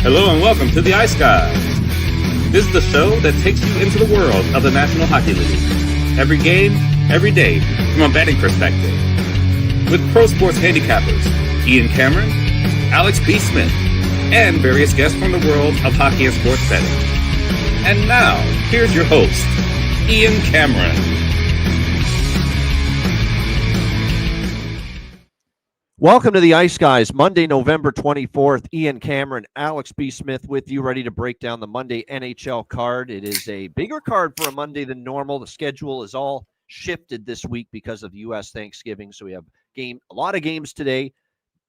Hello and welcome to the Ice Guys. This is the show that takes you into the world of the National Hockey League. Every game, every day, from a betting perspective. With pro sports handicappers Ian Cameron, Alex B. Smith, and various guests from the world of hockey and sports betting. And now, here's your host, Ian Cameron. Welcome to the Ice Guys, Monday, November 24th. Ian Cameron, Alex B. Smith with you, ready to break down the Monday NHL card. It is a bigger card for a Monday than normal. The schedule is all shifted this week because of U.S. Thanksgiving. So we have a lot of games today,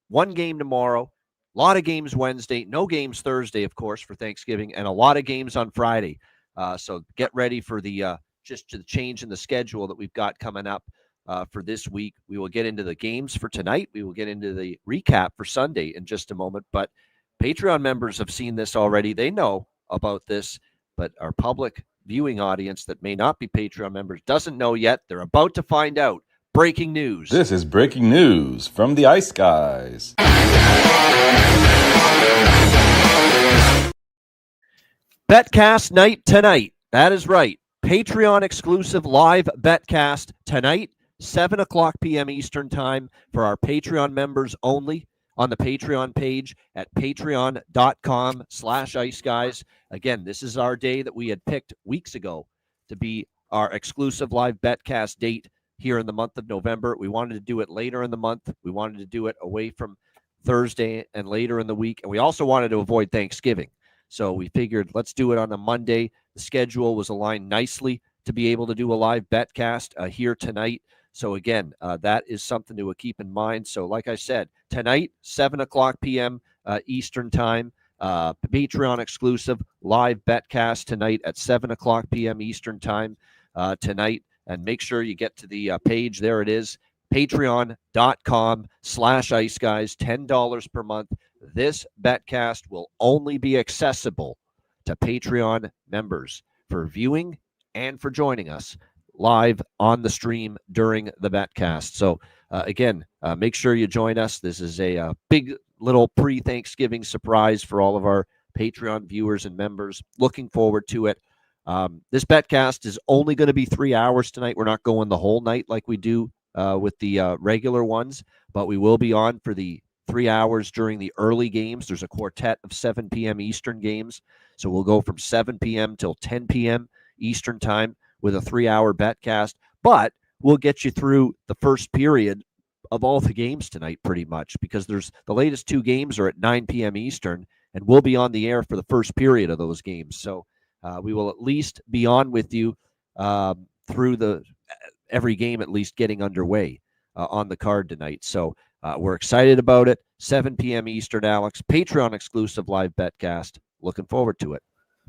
one game tomorrow, a lot of games Wednesday, no games Thursday, of course, for Thanksgiving, and a lot of games on Friday. So get ready for the change in the schedule that we've got coming up. For this week. We will get into the games for tonight. We will get into the recap for Sunday in just a moment. But Patreon members have seen this already. They know about this, but our public viewing audience that may not be Patreon members doesn't know yet. They're about to find out. Breaking news. This is breaking news from the Ice Guys. Betcast night tonight. That is right. Patreon exclusive live Betcast tonight. 7 o'clock p.m. Eastern time for our Patreon members only on the Patreon page at patreon.com/iceguys. Again, this is our day that we had picked weeks ago to be our exclusive live betcast date here in the month of November. We wanted to do it later in the month. We wanted to do it away from Thursday and later in the week. And we also wanted to avoid Thanksgiving. So we figured let's do it on a Monday. The schedule was aligned nicely to be able to do a live betcast here tonight. So again, that is something to keep in mind. So like I said, tonight, 7 o'clock p.m. Eastern time, Patreon exclusive live betcast tonight at 7 o'clock p.m. Eastern time tonight. And make sure you get to the page. There it is, patreon.com/iceguys, $10 per month. This betcast will only be accessible to Patreon members for viewing and for joining us live on the stream during the betcast. So again, make sure you join us. This is a big little pre-Thanksgiving surprise for all of our Patreon viewers and members. Looking forward to it. This betcast is only going to be 3 hours tonight. We're not going the whole night like we do with the regular ones, but we will be on for the 3 hours during the early games. There's a quartet of 7 p.m. Eastern games. So we'll go from 7 p.m. till 10 p.m. Eastern time with a 3-hour betcast, but we'll get you through the first period of all the games tonight pretty much, because the latest 2 games are at 9 p.m. Eastern, and we'll be on the air for the first period of those games. So we will at least be on with you through every game at least getting underway on the card tonight. So we're excited about it. 7 p.m. Eastern, Alex, Patreon exclusive live betcast. Looking forward to it.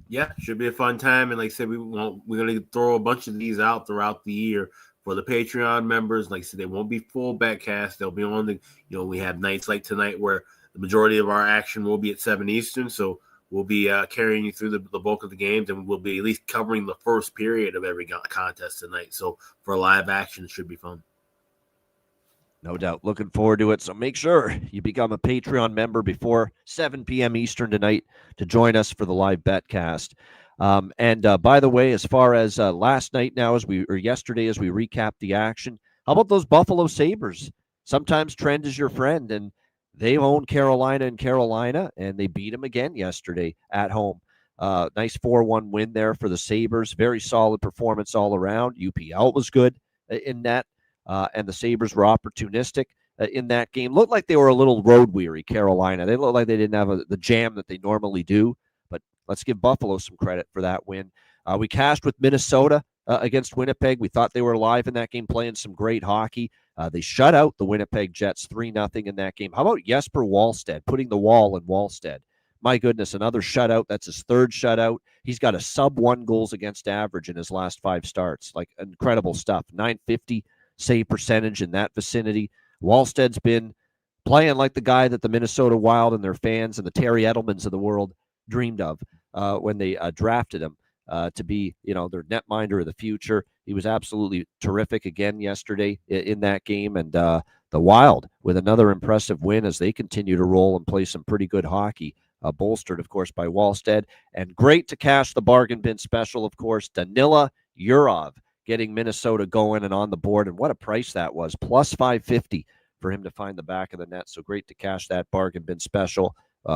Yeah, should be a fun time. And like I said, we're going to throw a bunch of these out throughout the year for the Patreon members. Like I said, they won't be full betcast. They'll be on the, we have nights like tonight where the majority of our action will be at 7 Eastern. So we'll be carrying you through the bulk of the games, and we'll be at least covering the first period of every contest tonight. So for live action, it should be fun. No doubt. Looking forward to it. So make sure you become a Patreon member before 7 p.m. Eastern tonight to join us for the live betcast. And by the way, as far as last night now, yesterday as we recap the action, how about those Buffalo Sabres? Sometimes trend is your friend, and they own Carolina, and they beat them again yesterday at home. Nice 4-1 win there for the Sabres. Very solid performance all around. UPL was good in that. And the Sabres were opportunistic in that game. Looked like they were a little road weary, Carolina. They looked like they didn't have the jam that they normally do, but let's give Buffalo some credit for that win. We cashed with Minnesota against Winnipeg. We thought they were alive in that game, playing some great hockey. They shut out the Winnipeg Jets 3-0 in that game. How about Jesper Wallstedt putting the wall in Wallstedt? My goodness, another shutout. That's his third shutout. He's got a sub-1 goals against average in his last 5 starts. Like, incredible stuff. .950 save percentage in that vicinity. Wallsted's been playing like the guy that the Minnesota Wild and their fans and the Terry Edelmans of the world dreamed of when they drafted him to be, their netminder of the future. He was absolutely terrific again yesterday in that game. And the Wild with another impressive win as they continue to roll and play some pretty good hockey bolstered, of course, by Wallstead. And great to cash the bargain bin special, of course, Danila Yurov getting Minnesota going and on the board. And what a price that was, plus 550 for him to find the back of the net. So great to cash that bargain bin special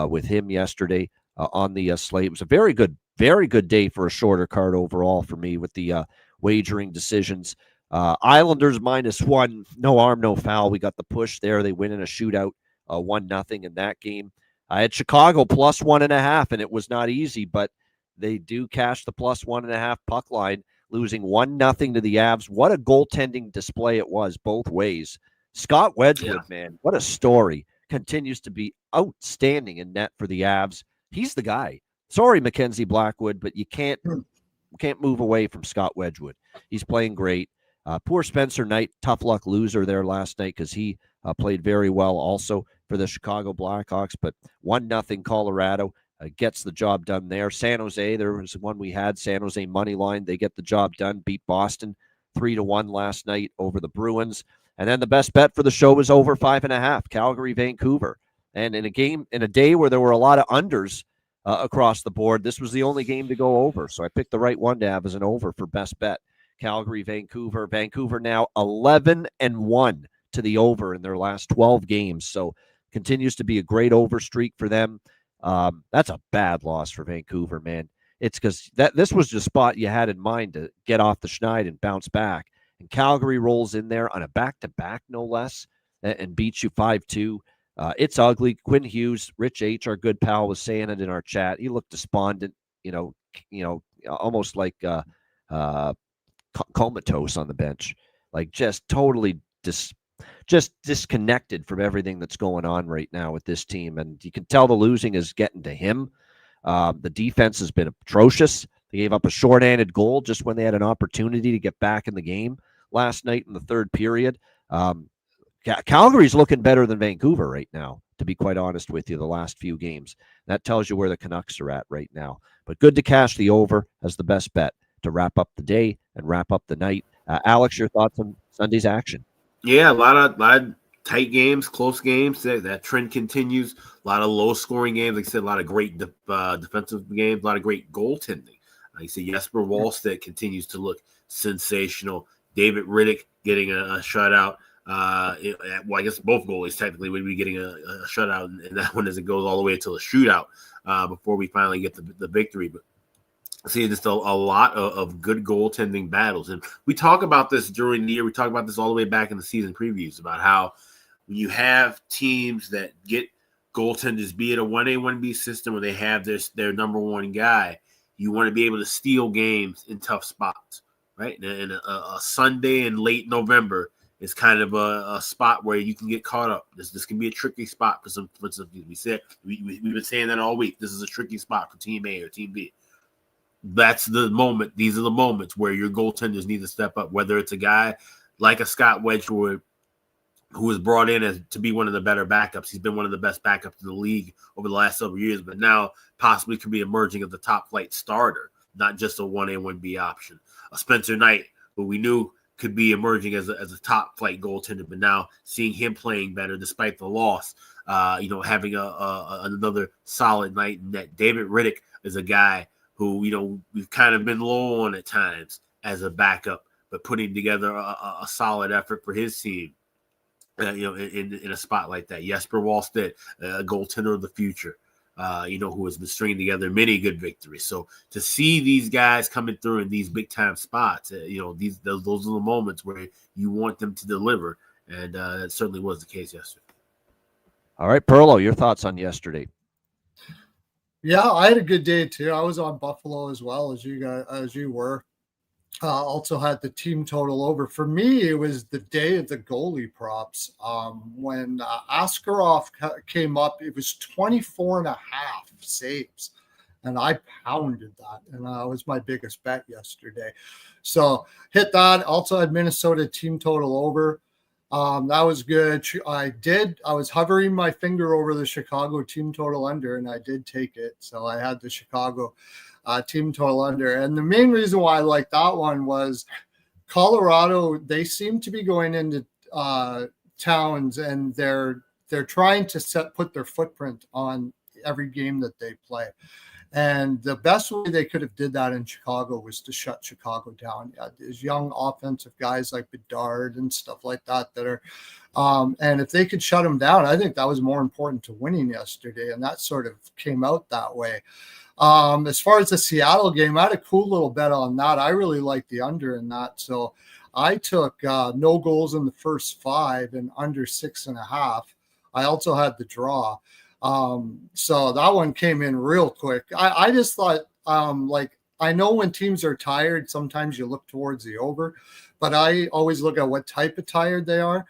with him yesterday on the slate. It was a very good day for a shorter card overall for me with the wagering decisions. Islanders -1, no arm, no foul. We got the push there. They win in a shootout, 1-0 in that game. I had Chicago +1.5, and it was not easy, but they do cash the +1.5 puck line, losing 1-0 to the Avs. What a goaltending display it was both ways. Scott Wedgwood, man, what a story. Continues to be outstanding in net for the Avs. He's the guy. Sorry, Mackenzie Blackwood, but you can't move away from Scott Wedgwood. He's playing great. Poor Spencer Knight, tough luck loser there last night because he played very well also for the Chicago Blackhawks. But 1-0 Colorado gets the job done there. San Jose, there was one we had, San Jose money line. They get the job done, beat Boston 3-1 last night over the Bruins. And then the best bet for the show was over 5.5, Calgary, Vancouver. And in a day where there were a lot of unders across the board, this was the only game to go over. So I picked the right one to have as an over for best bet. Calgary, Vancouver. Vancouver now 11-1 to the over in their last 12 games. So continues to be a great over streak for them. That's a bad loss for Vancouver, man. It's because this was the spot you had in mind to get off the schneid and bounce back. And Calgary rolls in there on a back-to-back, no less, and beats you 5-2. It's ugly. Quinn Hughes, Rich H., our good pal, was saying it in our chat. He looked despondent, almost like comatose on the bench, like just totally disconnected from everything that's going on right now with this team. And you can tell the losing is getting to him. The defense has been atrocious. They gave up a shorthanded goal just when they had an opportunity to get back in the game last night in the third period. Calgary's looking better than Vancouver right now, to be quite honest with you, the last few games. That tells you where the Canucks are at right now. But good to cash the over as the best bet to wrap up the day and wrap up the night. Alex, your thoughts on Sunday's action? Yeah, a lot of tight games, close games. That trend continues. A lot of low-scoring games. Like I said, a lot of great defensive games, a lot of great goaltending. Like I said, Jesper Wallstedt continues to look sensational. David Riddick getting a shutout. Well, I guess both goalies technically would be getting a shutout, and that one as it goes all the way until a shootout before we finally get the victory. But see, just a lot of good goaltending battles. And we talk about this during the year. We talk about this all the way back in the season previews about how when you have teams that get goaltenders, be it a 1A, 1B system where they have their number one guy, you want to be able to steal games in tough spots, right? And a Sunday in late November is kind of a spot where you can get caught up. This can be a tricky spot for some teams. We've been saying that all week. This is a tricky spot for Team A or Team B. That's the moment. These are the moments where your goaltenders need to step up, whether it's a guy like a Scott Wedgwood who was brought in to be one of the better backups. He's been one of the best backups in the league over the last several years, but now possibly could be emerging as the top flight starter, not just a 1A, 1B option. A Spencer Knight, who we knew could be emerging as a top flight goaltender, but now seeing him playing better despite the loss, having another solid night in net. David Riddick is a guy who, we've kind of been low on at times as a backup, but putting together a solid effort for his team, in a spot like that. Jesper Wallstedt, a goaltender of the future, who has been stringing together many good victories. So to see these guys coming through in these big time spots, those are the moments where you want them to deliver. And that certainly was the case yesterday. All right, Perlo, your thoughts on yesterday? Yeah, I had a good day too. I was on Buffalo as well as you were. Also had the team total over. For me, it was the day of the goalie props. When Askarov came up, it was 24.5 saves, and I pounded that, and it was my biggest bet yesterday. So hit that. Also had Minnesota team total over. That was good. I was hovering my finger over the Chicago team total under, and I did take it. So I had the Chicago team total under. And the main reason why I liked that one was Colorado, they seem to be going into towns, and they're trying to put their footprint on every game that they play. And the best way they could have did that in Chicago was to shut Chicago down. There's young offensive guys like Bedard and stuff like that are, and if they could shut them down, I think that was more important to winning yesterday. And that sort of came out that way. As far as the Seattle game, I had a cool little bet on that. I really like the under in that. So I took no goals in the first 5 and under 6.5. I also had the draw. So that one came in real quick. I just thought, like, I know when teams are tired, sometimes you look towards the over, but I always look at what type of tired they are.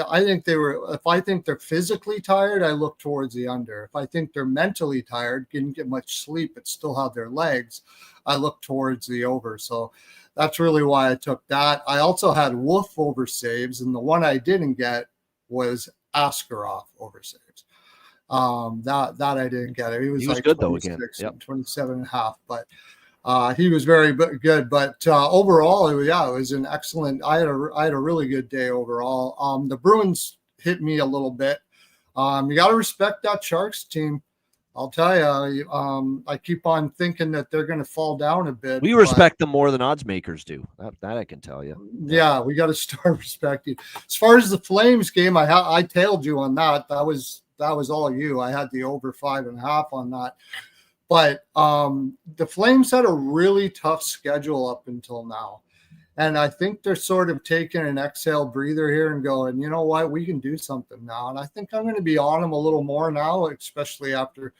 I think if I think they're physically tired, I look towards the under. If I think they're mentally tired, didn't get much sleep, but still have their legs, I look towards the over. So that's really why I took that. I also had Wolf over saves, and the one I didn't get was Askarov over saves. That I didn't get it. He was like good though again. Yep. 27.5, but he was very good. But overall, it was an excellent. I had a really good day overall. The Bruins hit me a little bit. You got to respect that Sharks team. I'll tell you. I keep on thinking that they're going to fall down a bit. We respect them more than odds makers do. That I can tell you. Yeah, we got to start respecting. As far as the Flames game, I tailed you on that. That was all you. I had the over 5.5 on that. But the Flames had a really tough schedule up until now. And I think they're sort of taking an exhale breather here and going, you know what, we can do something now. And I think I'm going to be on them a little more now, especially after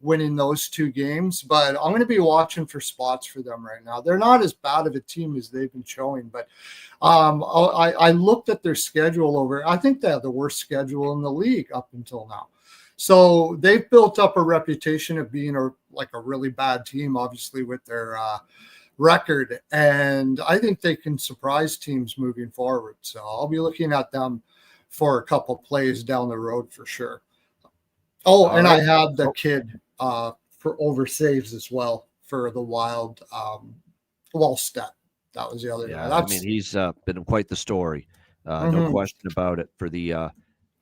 winning those 2 games. But I'm going to be watching for spots for them right now. They're not as bad of a team as they've been showing. But I looked at their schedule over. I think they have the worst schedule in the league up until now. So they've built up a reputation of being a really bad team, obviously, with their record. And I think they can surprise teams moving forward. So I'll be looking at them for a couple plays down the road for sure. Oh, and I have the kid for over saves as well for the Wild, Wallstedt. That was the other guy. I mean, he's been quite the story. No question about it for the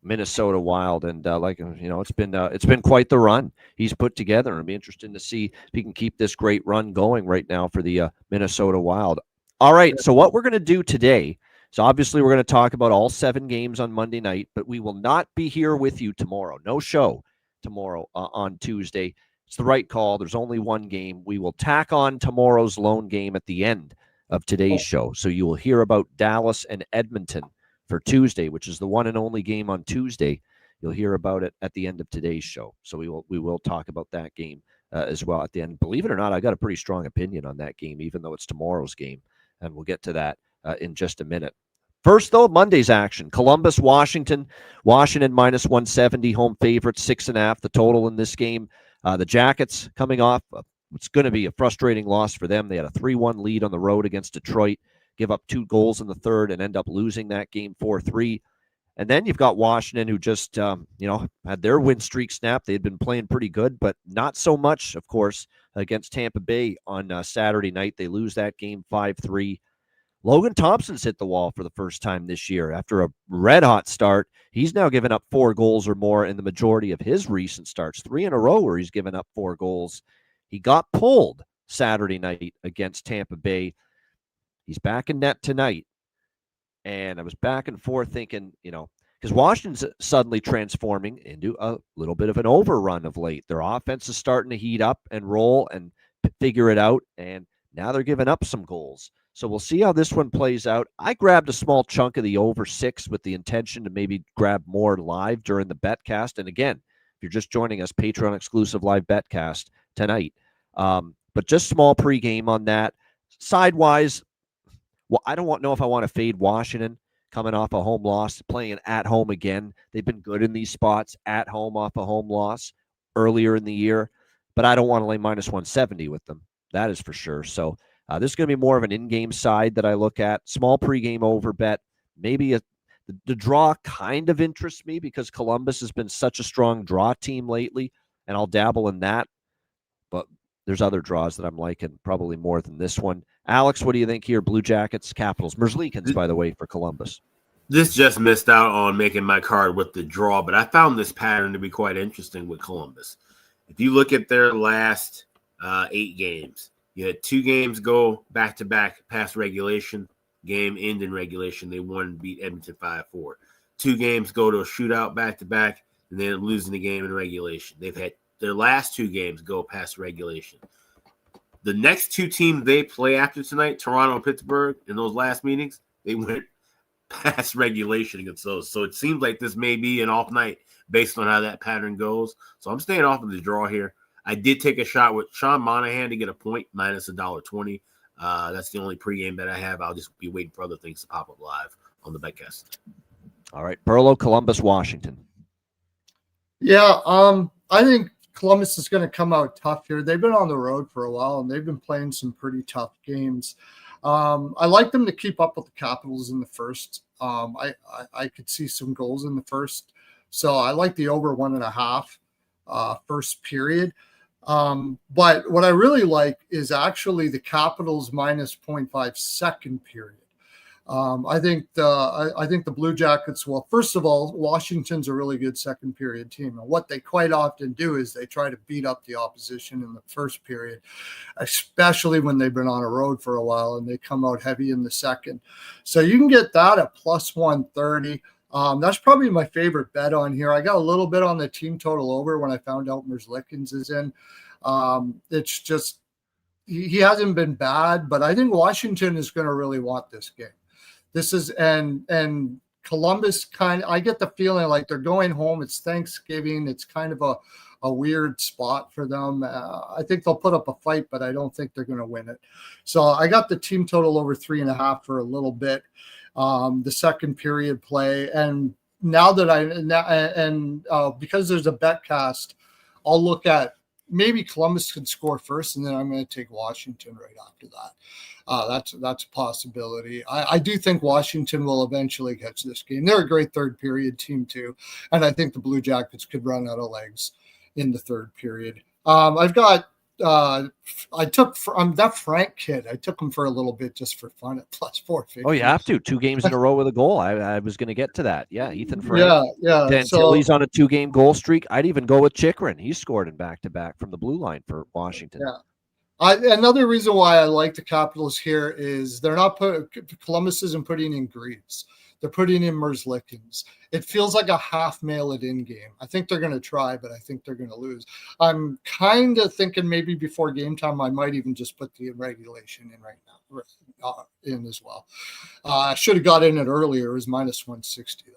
Minnesota Wild, and it's been quite the run he's put together. It'll be interesting to see if he can keep this great run going right now for the Minnesota Wild. All right, so what we're going to do today, so obviously we're going to talk about all 7 games on Monday night, but we will not be here with you tomorrow. No show tomorrow on Tuesday. It's the right call. There's only 1 game. We will tack on tomorrow's lone game at the end of today's show, so you will hear about Dallas and Edmonton for Tuesday, which is the one and only game on Tuesday. You'll hear about it at the end of today's show. So we will talk about that game as well at the end. Believe it or not, I got a pretty strong opinion on that game, even though it's tomorrow's game, and we'll get to that in just a minute. First, though, Monday's action. Columbus, Washington. Washington minus 170, home favorite, 6.5, the total in this game. The Jackets coming off what's going to be a frustrating loss for them. They had a 3-1 lead on the road against Detroit, give up 2 goals in the third, and end up losing that game 4-3. And then you've got Washington, who just had their win streak snapped. They had been playing pretty good, but not so much, of course, against Tampa Bay on Saturday night. They lose that game 5-3. Logan Thompson's hit the wall for the first time this year. After a red-hot start, he's now given up 4 goals or more in the majority of his recent starts, 3 in a row where he's given up 4 goals. He got pulled Saturday night against Tampa Bay. He's back in net tonight. And I was back and forth thinking, because Washington's suddenly transforming into a little bit of an overrun of late. Their offense is starting to heat up and roll and figure it out. And now they're giving up some goals. So we'll see how this one plays out. I grabbed a small chunk of the over 6 with the intention to maybe grab more live during the betcast. And again, if you're just joining us, Patreon exclusive live betcast tonight. But just small pregame on that. Sidewise, well, I don't know if I want to fade Washington coming off a home loss, playing at home again. They've been good in these spots at home off a home loss earlier in the year, but I don't want to lay minus 170 with them. That is for sure. So this is going to be more of an in-game side that I look at. Small pregame over bet. Maybe the draw kind of interests me because Columbus has been such a strong draw team lately, and I'll dabble in that. But there's other draws that I'm liking probably more than this one. Alex, what do you think here? Blue Jackets, Capitals. Merzlikins, by the way, for Columbus. This just missed out on making my card with the draw, but I found this pattern to be quite interesting with Columbus. If you look at their last 8 games, you had 2 games go back-to-back past regulation, game end in regulation. They won and beat Edmonton 5-4. 2 games go to a shootout back-to-back, and then losing the game in regulation. They've had their last 2 games go past regulation. The next 2 teams they play after tonight, Toronto and Pittsburgh, in those last meetings, they went past regulation against those. So it seems like this may be an off night based on how that pattern goes. So I'm staying off of the draw here. I did take a shot with Sean Monahan to get a point, minus $1.20. That's the only pregame bet I have. I'll just be waiting for other things to pop up live on the betcast. All right, Burlow, Columbus, Washington. Yeah, I think Columbus is going to come out tough here. They've been on the road for a while, and they've been playing some pretty tough games. I like them to keep up with the Capitals in the first. I could see some goals in the first. So I like the over 1.5 first period. But what I really like is actually the Capitals minus 0.5 second period. I think the Blue Jackets, well, first of all, Washington's a really good second period team. And what they quite often do is they try to beat up the opposition in the first period, especially when they've been on a road for a while and they come out heavy in the second. So you can get that at plus 130. That's probably my favorite bet on here. I got a little bit on the team total over when I found out Merzlikins is in. It's just, he hasn't been bad, but I think Washington is going to really want this game. This is, and Columbus I get the feeling like they're going home. It's Thanksgiving. It's kind of a weird spot for them. I think they'll put up a fight, but I don't think they're going to win it. So I got the team total over 3.5 for a little bit. The second period play. And now that because there's a bet cast, I'll look at maybe Columbus can score first, and then I'm going to take Washington right after that. That's a possibility. I do think Washington will eventually catch this game. They're a great third period team too, and I think the Blue Jackets could run out of legs in the third period. I've got that Frank kid. I took him for a little bit just for fun at plus 450. Oh, you have to 2 games in a row with a goal. I was going to get to that. Yeah, Ethan Frank. Yeah. Dantilli's on a 2-game goal streak. I'd even go with Chychrun. He scored in back-to-back from the blue line for Washington. Yeah. Another reason why I like the Capitals here is they're not Columbus isn't putting in Greaves. They're putting in Merzlikins. It feels like a half mail-it-in game. I think they're going to try, but I think they're going to lose. I'm kind of thinking maybe before game time, I might even just put the regulation in right now, in as well. I should have got in it earlier. It was minus 160, though.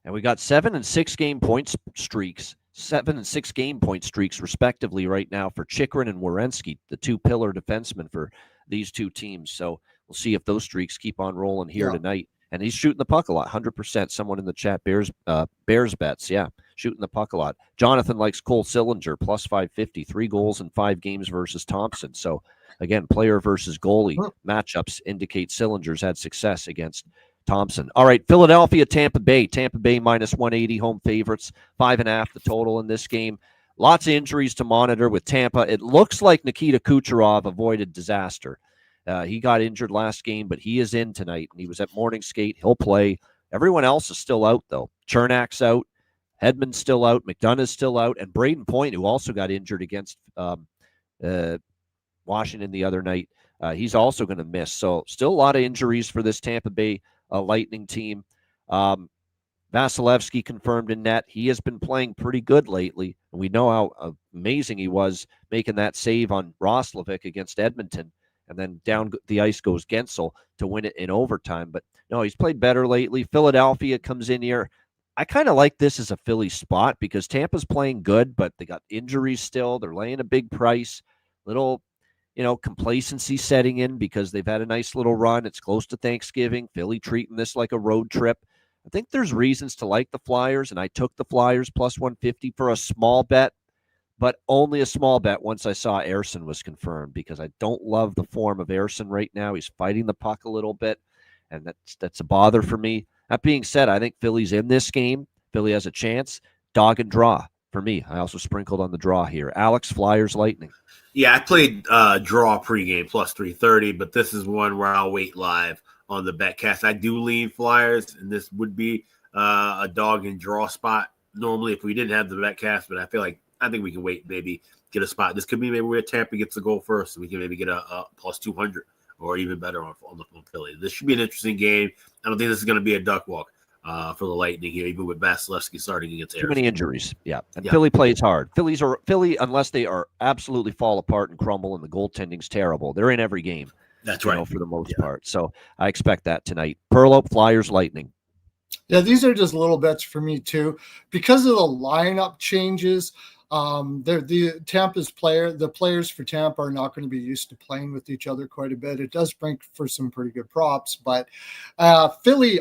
And we got 7 and 6 game point streaks. 7 and 6 game point streaks, respectively, right now for Chychrun and Werenski, the 2 pillar defensemen for these 2 teams. So we'll see if those streaks keep on rolling here tonight. And he's shooting the puck a lot, 100%. Someone in the chat, Bears bets, shooting the puck a lot. Jonathan likes Cole Sillinger, plus 550, 3 goals in 5 games versus Thompson. So, again, player versus goalie matchups indicate Sillinger's had success against Thompson. All right, Philadelphia, Tampa Bay. Tampa Bay minus 180, home favorites, 5.5 the total in this game. Lots of injuries to monitor with Tampa. It looks like Nikita Kucherov avoided disaster. He got injured last game, but he is in tonight, and he was at morning skate. He'll play. Everyone else is still out, though. Chernak's out. Hedman's still out. McDonough's still out. And Braden Point, who also got injured against Washington the other night, he's also going to miss. So still a lot of injuries for this Tampa Bay Lightning team. Vasilevsky confirmed in net. He has been playing pretty good lately, and we know how amazing he was making that save on Roslovic against Edmonton. And then down the ice goes Gensel to win it in overtime. But no, he's played better lately. Philadelphia comes in here. I kind of like this as a Philly spot because Tampa's playing good, but they got injuries still. They're laying a big price. Little, complacency setting in because they've had a nice little run. It's close to Thanksgiving. Philly treating this like a road trip. I think there's reasons to like the Flyers, and I took the Flyers plus 150 for a small bet. But only a small bet once I saw Ersson was confirmed because I don't love the form of Ersson right now. He's fighting the puck a little bit, and that's a bother for me. That being said, I think Philly's in this game. Philly has a chance. Dog and draw for me. I also sprinkled on the draw here. Alex, Flyers, Lightning. Yeah, I played draw pregame plus 330, but this is one where I'll wait live on the betcast. I do lean Flyers, and this would be a dog and draw spot normally if we didn't have the betcast, but I feel like I think we can wait, maybe get a spot. This could be maybe where Tampa gets the goal first, and we can maybe get a plus 200 or even better on Philly. This should be an interesting game. I don't think this is going to be a duck walk for the Lightning here, even with Vasilevsky starting against Too Arizona. many injuries. Yeah. And Philly plays hard. Philly, unless they are absolutely fall apart and crumble and the goaltending's terrible, they're in every game. That's right. For the most part. So I expect that tonight. Perlo, Flyers, Lightning. Yeah, these are just little bets for me too, because of the lineup changes. The players for Tampa are not going to be used to playing with each other quite a bit. It does make for some pretty good props, but Philly,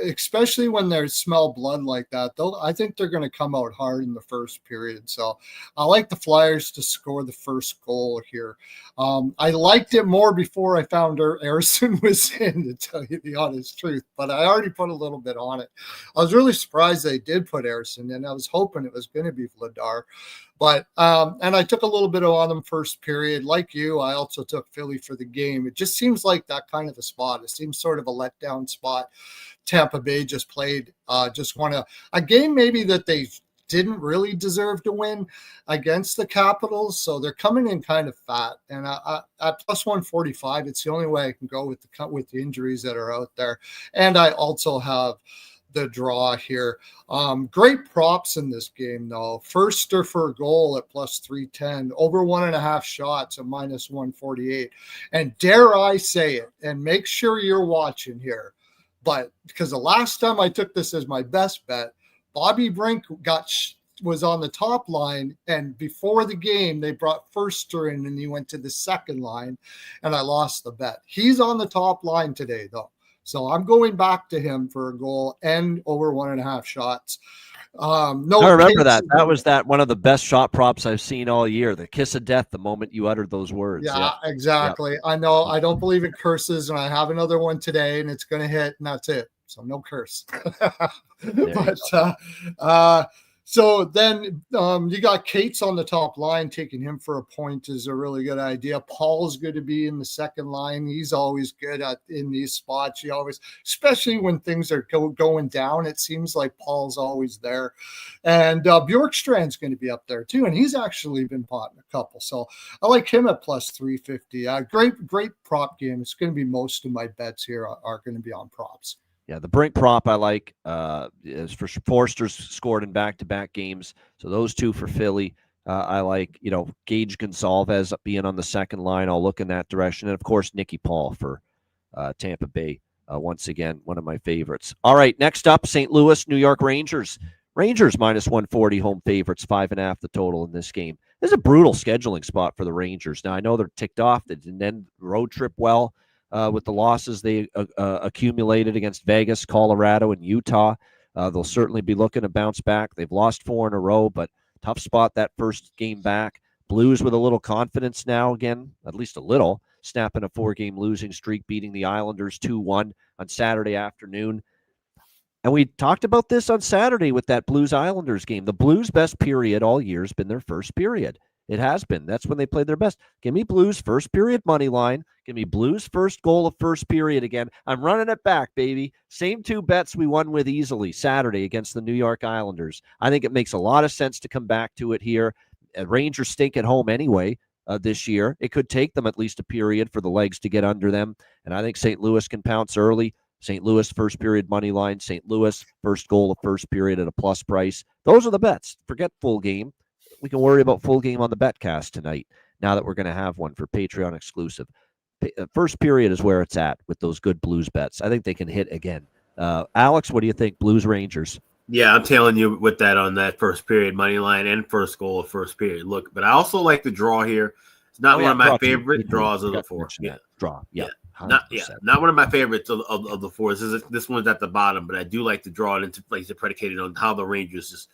especially when they smell blood like that, I think they're going to come out hard in the first period. So I like the Flyers to score the first goal here. I liked it more before I found Harrison was in, to tell you the honest truth, but I already put a little bit on it. I was really surprised they did put Harrison in. I was hoping it was going to be Vladar. But and I took a little bit on them first period. Like you, I also took Philly for the game. It just seems like that kind of a spot. It seems sort of a letdown spot. Tampa Bay just played, just won a game maybe that they didn't really deserve to win against the Capitals. So they're coming in kind of fat. And at plus 145, it's the only way I can go with the injuries that are out there. And I also have the draw here. Great props in this game, though. Firster for a goal at plus 310, over 1.5 shots at minus 148. And dare I say it, and make sure you're watching here, but because the last time I took this as my best bet, Bobby Brink was on the top line, and before the game, they brought Firster in, and he went to the second line, and I lost the bet. He's on the top line today, though. So I'm going back to him for a goal and over 1.5 shots. I remember that. That was one of the best shot props I've seen all year. The kiss of death the moment you uttered those words. Yeah, exactly. I know. I don't believe in curses, and I have another one today, and it's going to hit, and that's it. So no curse. So then you got Cates on the top line. Taking him for a point is a really good idea. Paul's good to be in the second line. He's always good in these spots. He always, especially when things are going down, it seems like Paul's always there. And Bjorkstrand's going to be up there too, and he's actually been potting a couple. So I like him at plus 350. Great prop game. It's going to be most of my bets here are going to be on props. Yeah, the Brink prop I like is for Forster's scored in back-to-back games. So those two for Philly. I like, Gage Gonsalves being on the second line. I'll look in that direction. And, of course, Nicky Paul for Tampa Bay. Once again, one of my favorites. All right, next up, St. Louis, New York Rangers. Rangers minus 140 home favorites, 5.5 the total in this game. This is a brutal scheduling spot for the Rangers. Now, I know they're ticked off. They didn't end the road trip well. With the losses they accumulated against Vegas, Colorado, and Utah. They'll certainly be looking to bounce back. They've lost 4 in a row, but tough spot that first game back. Blues with a little confidence now again, at least a little, snapping a 4-game losing streak, beating the Islanders 2-1 on Saturday afternoon. And we talked about this on Saturday with that Blues-Islanders game. The Blues' best period all year has been their first period. It has been. That's when they played their best. Give me Blues first period money line. Give me Blues first goal of first period again. I'm running it back, baby. Same 2 bets we won with easily Saturday against the New York Islanders. I think it makes a lot of sense to come back to it here. Rangers stink at home anyway this year. It could take them at least a period for the legs to get under them. And I think St. Louis can pounce early. St. Louis first period money line. St. Louis first goal of first period at a plus price. Those are the bets. Forget full game. We can worry about full game on the BetCast tonight now that we're going to have one for Patreon exclusive. First period is where it's at with those good Blues bets. I think they can hit again. Alex, what do you think? Blues Rangers. Yeah, I'm telling you with that on that first period money line and first goal of first period. Look, but I also like the draw here. It's not one of my favorite draws of the 4. Yeah, draw. Yeah. Not one of my favorites of the 4. This one's at the bottom, but I do like to draw it into place predicated on how the Rangers just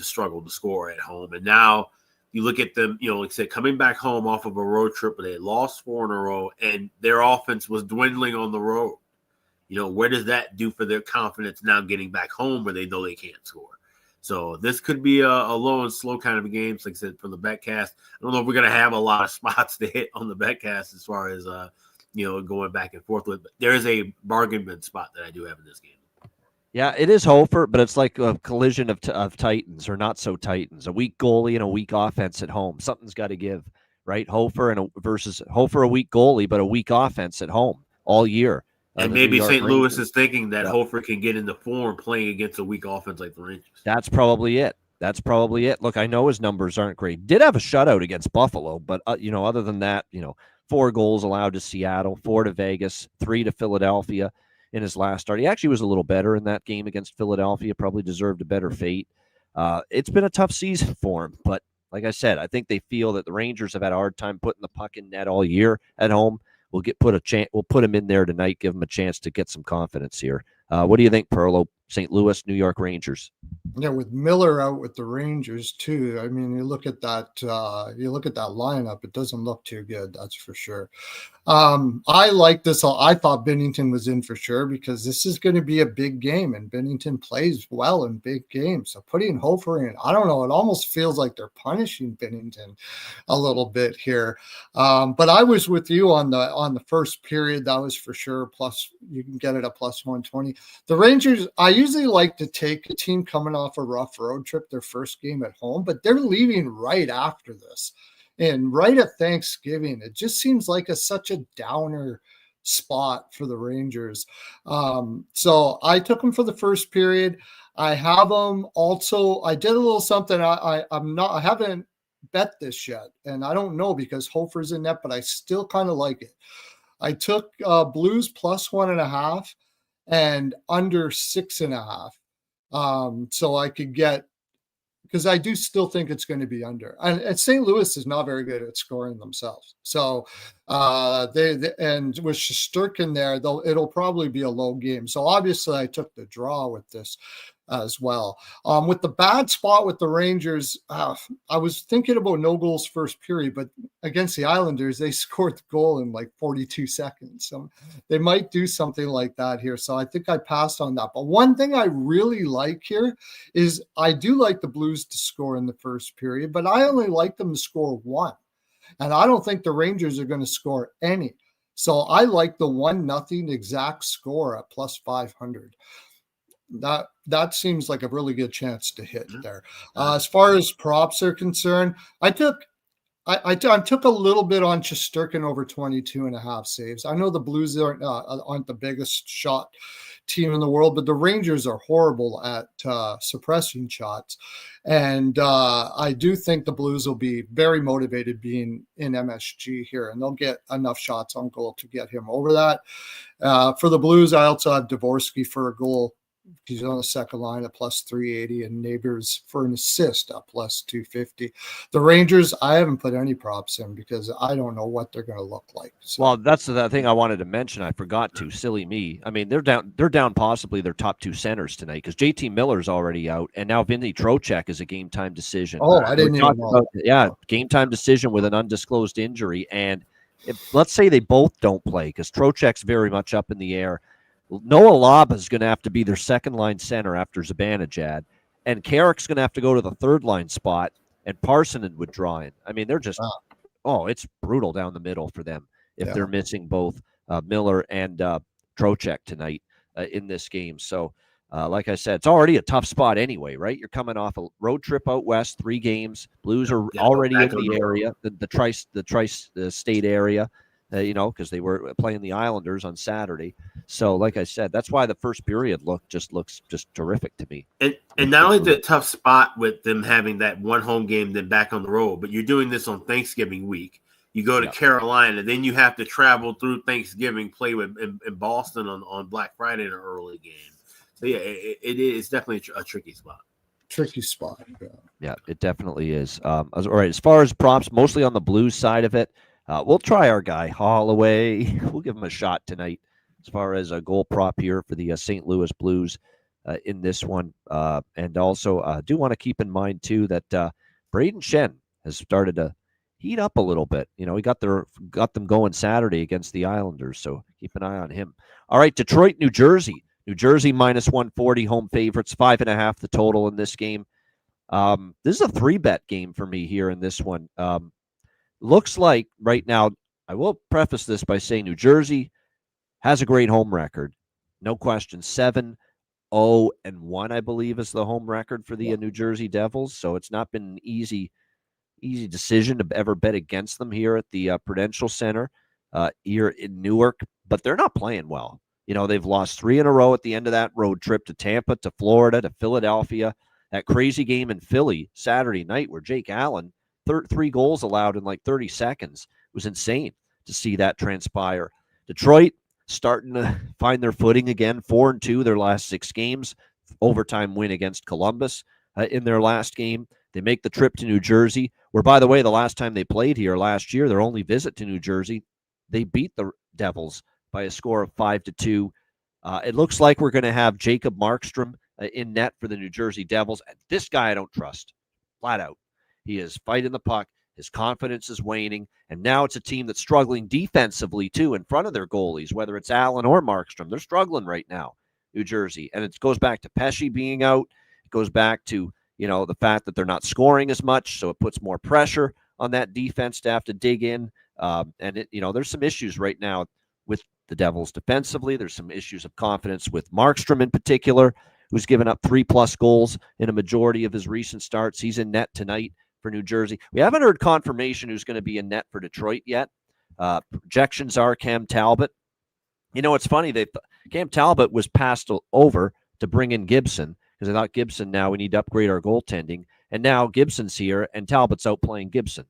struggled to score at home. And now you look at them, like I said, coming back home off of a road trip where they lost 4 in a row and their offense was dwindling on the road. Where does that do for their confidence now getting back home where they know they can't score? So this could be a low and slow kind of a game. So like I said, for the BetCast, I don't know if we're going to have a lot of spots to hit on the BetCast as far as, going back and forth with. But there is a bargain bin spot that I do have in this game. Yeah, it is Hofer, but it's like a collision of Titans or not so Titans. A weak goalie and a weak offense at home. Something's got to give, right? Versus Hofer, a weak goalie, but a weak offense at home all year. And The New maybe York St. Louis Rangers. is thinking that Yeah. Hofer can get into form playing against a weak offense like the Rangers. That's probably it. Look, I know his numbers aren't great. Did have a shutout against Buffalo, but other than that, 4 goals allowed to Seattle, 4 to Vegas, 3 to Philadelphia in his last start. He actually was a little better in that game against Philadelphia. Probably deserved a better fate. It's been a tough season for him, but like I said, I think they feel that the Rangers have had a hard time putting the puck in net all year at home. We'll put him in there tonight, give him a chance to get some confidence here. What do you think, Perlo? St. Louis, New York Rangers. Yeah, with Miller out with the Rangers too. I mean, you look at that lineup, it doesn't look too good, that's for sure. I like this. I thought Bennington was in for sure because this is going to be a big game, and Bennington plays well in big games. So putting Hofer in, I don't know, it almost feels like they're punishing Bennington a little bit here. But I was with you on the first period. That was for sure. Plus, you can get it at plus 120. The Rangers, I usually like to take a team coming off a rough road trip, their first game at home, but they're leaving right after this. And right at Thanksgiving, it just seems like such a downer spot for the Rangers. So I took them for the first period. I have them also. I did a little something. I haven't bet this yet, and I don't know because Hofer's in net, but I still kind of like it. I took Blues plus 1.5 and under 6.5. So I could get, because I do still think it's going to be under. And St. Louis is not very good at scoring themselves. So they and with Shesterkin there, though, it'll probably be a low game. So obviously I took the draw with this as well. With the bad spot with the Rangers, I was thinking about no goals first period, but against the Islanders, they scored the goal in like 42 seconds. So they might do something like that here. So I think I passed on that. But one thing I really like here is I do like the Blues to score in the first period, but I only like them to score 1. And I don't think the Rangers are going to score any. So I like the 1-0 exact score at plus 500. That seems like a really good chance to hit there. As far as props are concerned, I took a little bit on Shesterkin over 22.5 saves. I know the Blues aren't the biggest shot team in the world, but the Rangers are horrible at suppressing shots. And I do think the Blues will be very motivated being in MSG here, and they'll get enough shots on goal to get him over that. For the Blues, I also have Dvorsky for a goal. He's on the second line at plus 380, and Neighbors for an assist at plus 250. The Rangers, I haven't put any props in because I don't know what they're going to look like. So. Well, that's the thing I wanted to mention. I forgot to. Silly me. I mean, they're down possibly their top 2 centers tonight because JT Miller's already out, and now Vinny Trocheck is a game time decision. Oh, I didn't even know. Game time decision with an undisclosed injury, and let's say they both don't play because Trocheck's very much up in the air. Noah Laba is going to have to be their second line center after Zibanejad, and Carrick's going to have to go to the third line spot, and Parsonen would draw in. I mean, they're just it's brutal down the middle for them if they're missing both Miller and Trocheck tonight in this game. So, like I said, it's already a tough spot anyway, right? You're coming off a road trip out west, 3 games. Blues are already in the area, the tri-state area. Because they were playing the Islanders on Saturday. So, like I said, that's why the first period looks just terrific to me. And not only the tough spot with them having that one home game, then back on the road, but you're doing this on Thanksgiving week. You go to Carolina, then you have to travel through Thanksgiving, play in Boston on Black Friday in an early game. So, yeah, it's definitely a tricky spot. Tricky spot. Yeah, it definitely is. All right, as far as props, mostly on the Blues side of it, we'll try our guy Holloway. We'll give him a shot tonight as far as a goal prop here for the St. Louis Blues in this one. And also do want to keep in mind, too, that Braden Shen has started to heat up a little bit. He got them going Saturday against the Islanders, so keep an eye on him. All right, Detroit, New Jersey. New Jersey minus 140, home favorites, 5.5 the total in this game. This is a 3-bet game for me here in this one. Looks like right now, I will preface this by saying New Jersey has a great home record. No question. 7 0-1, I believe, is the home record for the New Jersey Devils. So it's not been an easy decision to ever bet against them here at the Prudential Center here in Newark. But they're not playing well. They've lost 3 in a row at the end of that road trip to Tampa, to Florida, to Philadelphia. That crazy game in Philly Saturday night where Jake Allen, 3 goals allowed in like 30 seconds. It was insane to see that transpire. Detroit starting to find their footing again, 4-2 their last 6 games. Overtime win against Columbus in their last game. They make the trip to New Jersey, where, by the way, the last time they played here last year, their only visit to New Jersey, they beat the Devils by a score of 5-2. It looks like we're going to have Jacob Markstrom in net for the New Jersey Devils. This guy I don't trust, flat out. He is fighting the puck. His confidence is waning, and now it's a team that's struggling defensively, too, in front of their goalies, whether it's Allen or Markstrom. They're struggling right now, New Jersey. And it goes back to Pesce being out. It goes back to, the fact that they're not scoring as much, so it puts more pressure on that defense to have to dig in. There's some issues right now with the Devils defensively. There's some issues of confidence with Markstrom in particular, who's given up 3+ goals in a majority of his recent starts. He's in net tonight for New Jersey. We haven't heard confirmation who's going to be in net for Detroit yet. Projections are Cam Talbot. It's funny. Cam Talbot was passed over to bring in Gibson because I thought Gibson, now we need to upgrade our goaltending. And now Gibson's here and Talbot's out playing Gibson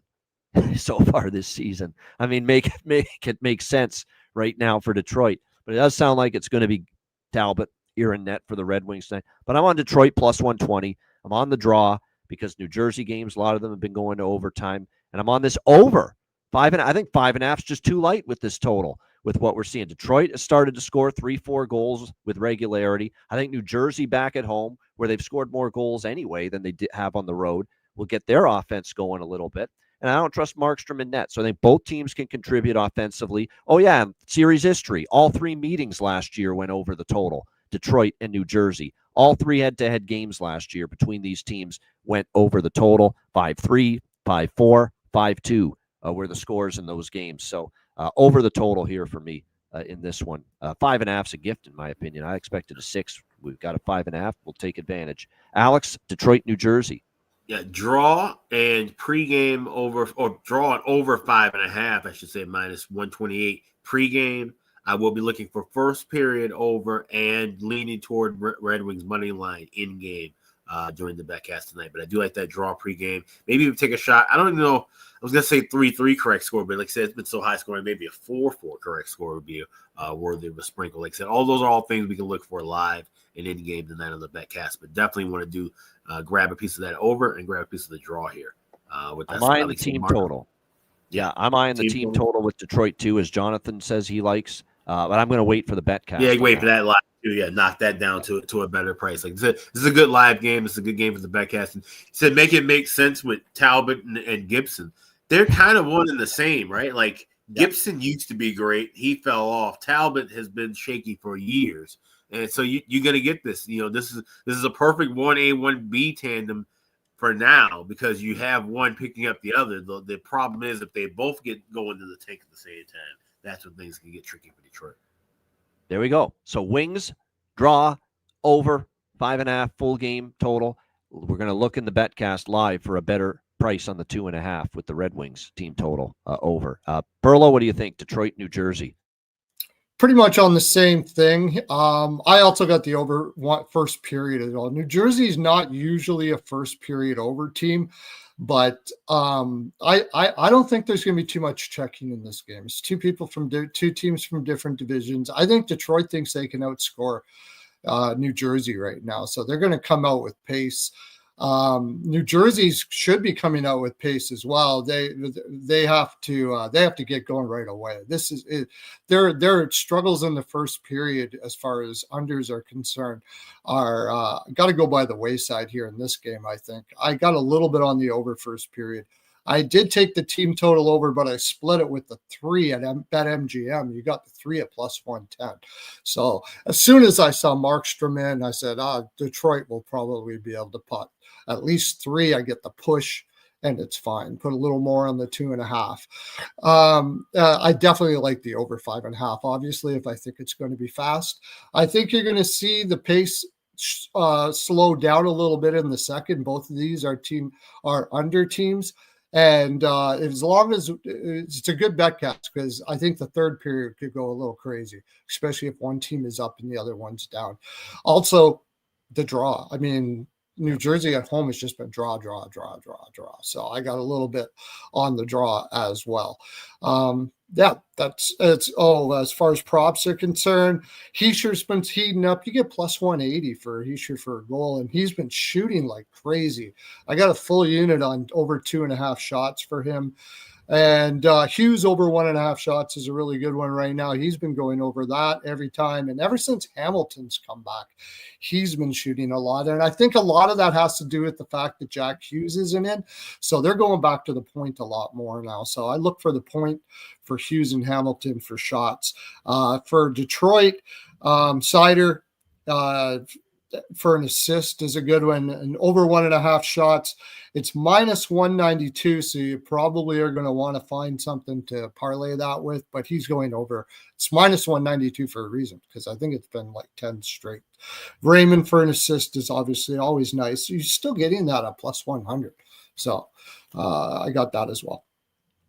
so far this season. I mean, make it make sense right now for Detroit. But it does sound like it's going to be Talbot here in net for the Red Wings tonight. But I'm on Detroit plus 120. I'm on the draw because New Jersey games, a lot of them have been going to overtime. And I'm on this over. I think 5.5 is just too light with this total, with what we're seeing. Detroit has started to score 3-4 goals with regularity. I think New Jersey back at home, where they've scored more goals anyway than they have on the road, will get their offense going a little bit. And I don't trust Markstrom in net. So I think both teams can contribute offensively. Oh, yeah, series history. All 3 meetings last year went over the total. Detroit and New Jersey. All 3 head-to-head games last year between these teams went over the total. 5-3, 5-4, 5-2 were the scores in those games. So over the total here for me in this one. 5.5 is a gift, in my opinion. I expected a 6. We've got a 5.5. We'll take advantage. Alex, Detroit, New Jersey. Yeah, draw and pregame over, or draw and over 5.5, I should say, minus 128 pregame. I will be looking for first period over and leaning toward Red Wings money line in game during the betcast tonight. But I do like that draw pregame. Maybe we take a shot. I don't even know. I was going to say 3-3 correct score, but like I said, it's been so high scoring. Maybe a 4-4 correct score would be worthy of a sprinkle. Like I said, all those are all things we can look for live and in game tonight on the betcast. But definitely want to do grab a piece of that over and grab a piece of the draw here. With that, I'm eyeing the team total. Yeah, I'm eyeing the team total with Detroit too, as Jonathan says he likes. But I'm going to wait for the betcast. Yeah, wait for that live too. Yeah, knock that down to a better price. Like this is a good live game. It's a good game for the betcast. And he said make it make sense with Talbot and Gibson. They're kind of one and the same, right? Like Gibson used to be great. He fell off. Talbot has been shaky for years. And so you're going to get this. This is a perfect 1A, 1B tandem for now because you have one picking up the other. The problem is if they both get going to the tank at the same time, that's when things can get tricky for Detroit. There we go. So Wings, draw, over, 5.5, full game total. We're going to look in the betcast live for a better price on the 2.5 with the Red Wings team total over. Perlo, what do you think? Detroit, New Jersey. Pretty much on the same thing. I also got the over first period as well. New Jersey is not usually a first period over team, but I don't think there's going to be too much checking in this game. It's two teams from different divisions. I think Detroit thinks they can outscore New Jersey right now, so they're going to come out with pace. New Jersey should be coming out with pace as well. They have to get going right away. This is it. Their struggles in the first period, as far as unders are concerned, are got to go by the wayside here in this game. I think I got a little bit on the over first period. I did take the team total over, but I split it with the 3 at BetMGM. You got the 3 at plus 110. So as soon as I saw Markstrom in, I said, Detroit will probably be able to put at least 3. I get the push, and it's fine. Put a little more on the 2.5. I definitely like the over 5.5. Obviously, if I think it's going to be fast, I think you're going to see the pace slowed down a little bit in the second. Both of these are under teams. And as long as it's a good bet cast, because I think the third period could go a little crazy, especially if one team is up and the other one's down. Also, the draw. I mean, New Jersey at home has just been draw. So I got a little bit on the draw as well. As far as props are concerned, Heischer's been heating up. You get plus 180 for Heischer for a goal, and he's been shooting like crazy. I got a full unit on over 2.5 shots for him. And Hughes over 1.5 shots is a really good one right now. He's been going over that every time. And ever since Hamilton's come back, he's been shooting a lot. And I think a lot of that has to do with the fact that Jack Hughes isn't in. So they're going back to the point a lot more now. So I look for the point for Hughes and Hamilton for shots. For Detroit, Sider for an assist is a good one. And over 1.5 shots, it's minus 192. So you probably are going to want to find something to parlay that with, but he's going over. It's minus 192 for a reason, because I think it's been like 10 straight. Raymond for an assist is obviously always nice. You're still getting that at plus 100. So I got that as well.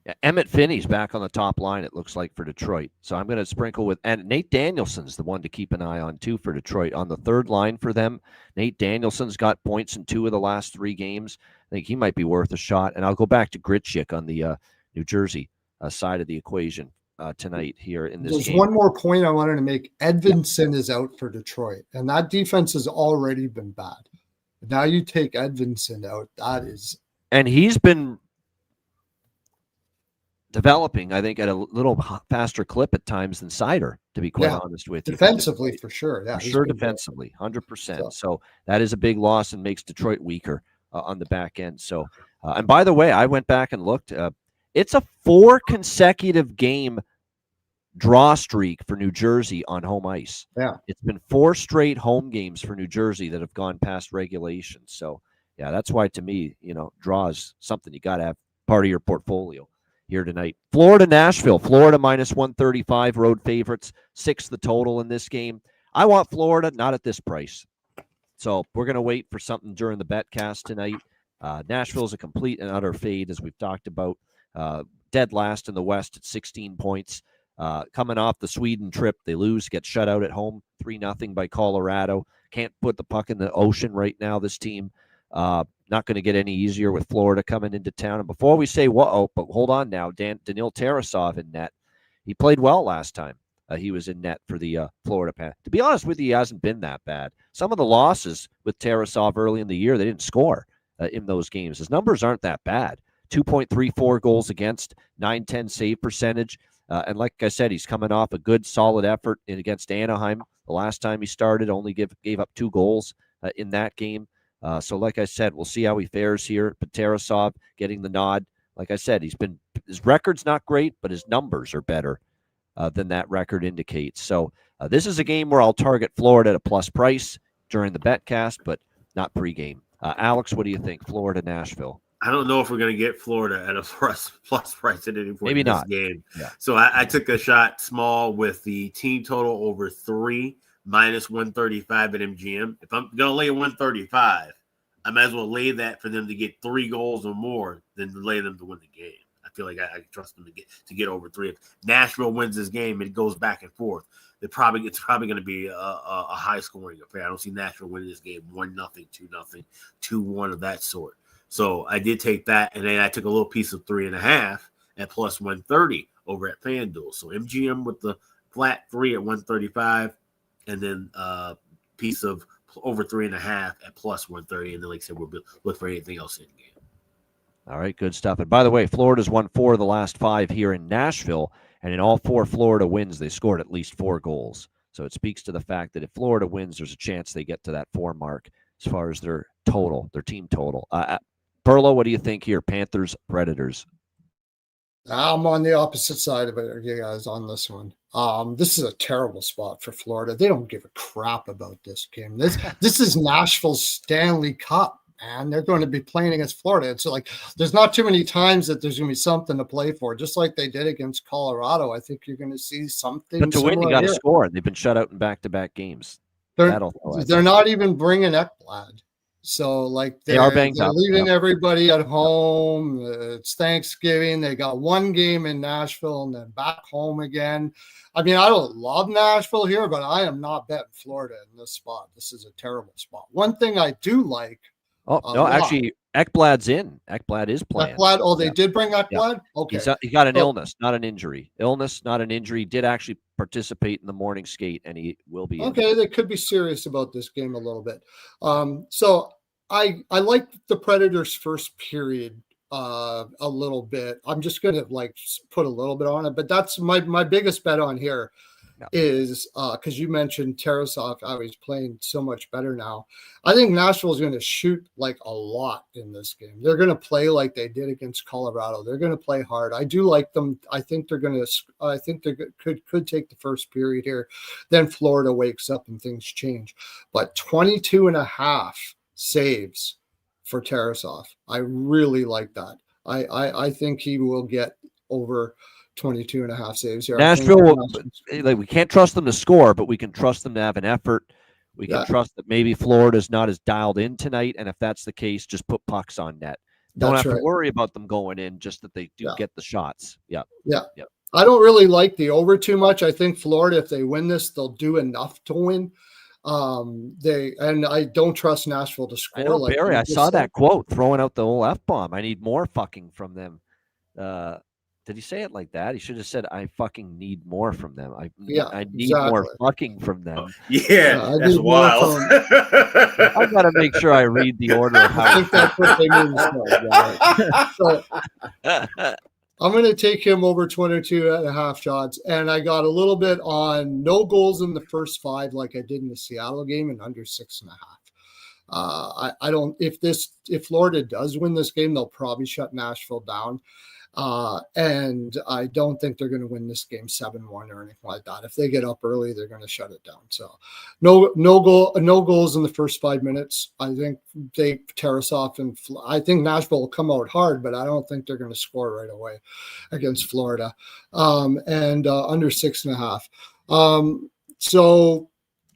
Yeah, Emmett Finney's back on the top line, it looks like, for Detroit. So I'm going to sprinkle with, and Nate Danielson's the one to keep an eye on, too, for Detroit. On the third line for them, Nate Danielson's got points in 2 of the last 3 games. I think he might be worth a shot. And I'll go back to Gritschik on the New Jersey side of the equation tonight here in this game. There's one more point I wanted to make. Edvinsson is out for Detroit, and that defense has already been bad. Now you take Edvinsson out. That is... And he's been developing, I think, at a little faster clip at times than Sider, to be quite honest with you. Defensively, for sure. Yeah, for sure, defensively, 100%. So that is a big loss and makes Detroit weaker on the back end. So, and by the way, I went back and looked. It's a 4 consecutive game draw streak for New Jersey on home ice. Yeah. It's been 4 straight home games for New Jersey that have gone past regulation. So, yeah, that's why, to me, draw is something you got to have part of your portfolio here tonight. Florida, Nashville. Florida minus 135, road favorites, 6 the total in this game. I want Florida, not at this price. So we're going to wait for something during the betcast tonight. Nashville is a complete and utter fade, as we've talked about. Dead last in the West at 16 points. Coming off the Sweden trip, they lose, get shut out at home, 3-0 by Colorado. Can't put the puck in the ocean right now, this team. Not going to get any easier with Florida coming into town. And before we say, whoa, but hold on now, Daniil Tarasov in net. He played well last time. He was in net for the Florida Panthers. To be honest with you, he hasn't been that bad. Some of the losses with Tarasov early in the year, they didn't score in those games. His numbers aren't that bad. 2.34 goals against, 910 save percentage. And like I said, he's coming off a good, solid effort against Anaheim. The last time he started, only gave up 2 goals in that game. So like I said, we'll see how he fares here. But Tarasov getting the nod. Like I said, his record's not great, but his numbers are better than that record indicates. So this is a game where I'll target Florida at a plus price during the betcast, but not pregame. Alex, what do you think? Florida, Nashville. I don't know if we're going to get Florida at a plus price at any point Maybe in this not. game. Yeah. So I took a shot small with the team total over 3 minus 135 at MGM. If I'm going to lay 135, I might as well lay that for them to get 3 goals or more than to lay them to win the game. I feel like I trust them to get over 3. If Nashville wins this game, it goes back and forth. It's probably going to be a high scoring affair. I don't see Nashville winning this game 1-0, 2-0, 2-1 of that sort. So I did take that, and then I took a little piece of 3.5 at plus 130 over at FanDuel. So MGM with the flat 3 at 135, and then piece of over 3.5 at plus 130. And then, like I said, we'll look for anything else in the game. All right, good stuff. And by the way, Florida's won 4 of the last 5 here in Nashville, and in all 4 Florida wins, they scored at least 4 goals. So it speaks to the fact that if Florida wins, there's a chance they get to that 4 mark as far as their team total. Perlo, what do you think here? Panthers, Predators. I'm on the opposite side of it, you guys, on this one. This is a terrible spot for Florida. They don't give a crap about this game. This is Nashville's Stanley Cup, man. They're going to be playing against Florida. It's like there's not too many times that there's going to be something to play for, just like they did against Colorado. I think you're going to see something. But to win, you got to here. score. They've been shut out in back-to-back games. They're not even bringing Ekblad. So like they are banged they're up. leaving everybody at home. It's Thanksgiving. They got one game in Nashville and then back home again. I mean, I don't love Nashville here, but I am not betting Florida in this spot. This is a terrible spot. One thing I do like. Oh no, actually, Ekblad's in. Ekblad is playing. Ekblad. Oh, they did bring Ekblad. Yeah. Okay, he got an illness, not an injury. Illness, not an injury. He did actually participate in the morning skate, and he will be. Okay, they could be serious about this game a little bit. So I like the Predators' first period a little bit. I'm just gonna like put a little bit on it, but that's my biggest bet on here. Is because you mentioned Tarasov, how he's playing so much better now. I think Nashville is going to shoot like a lot in this game. They're going to play like they did against Colorado. They're going to play hard. I do like them. I think they're going to. I think they could take the first period here. Then Florida wakes up and things change. But 22.5 saves for Tarasov. I really like that. I think he will get over 22.5 saves here. Nashville, like, we can't trust them to score, but we can trust them to have an effort. We can trust that maybe Florida's not as dialed in tonight, and if that's the case, just put pucks on net. Don't have to worry about them going in, just that they do get the shots. Yeah. I don't really like the over too much. I think Florida, if they win this, they'll do enough to win. I don't trust Nashville to score. I know, Barry, I saw that quote throwing out the whole F-bomb. I need more fucking from them. Did he say it like that? He should have said, I fucking need more from them. I need more fucking from them. Yeah, that's wild. I've got to make sure I read the order of how. I think that's what they mean. So, I'm going to take him over 22.5 shots. And I got a little bit on no goals in the first 5 like I did in the Seattle game and under 6.5. I don't, if Florida does win this game, they'll probably shut Nashville down. And I don't think they're going to win this game 7-1 or anything like that. If they get up early, they're going to shut it down. So no goals in the first 5 minutes. I think they Tarasov and I think Nashville will come out hard, but I don't think they're going to score right away against Florida. And under 6.5. So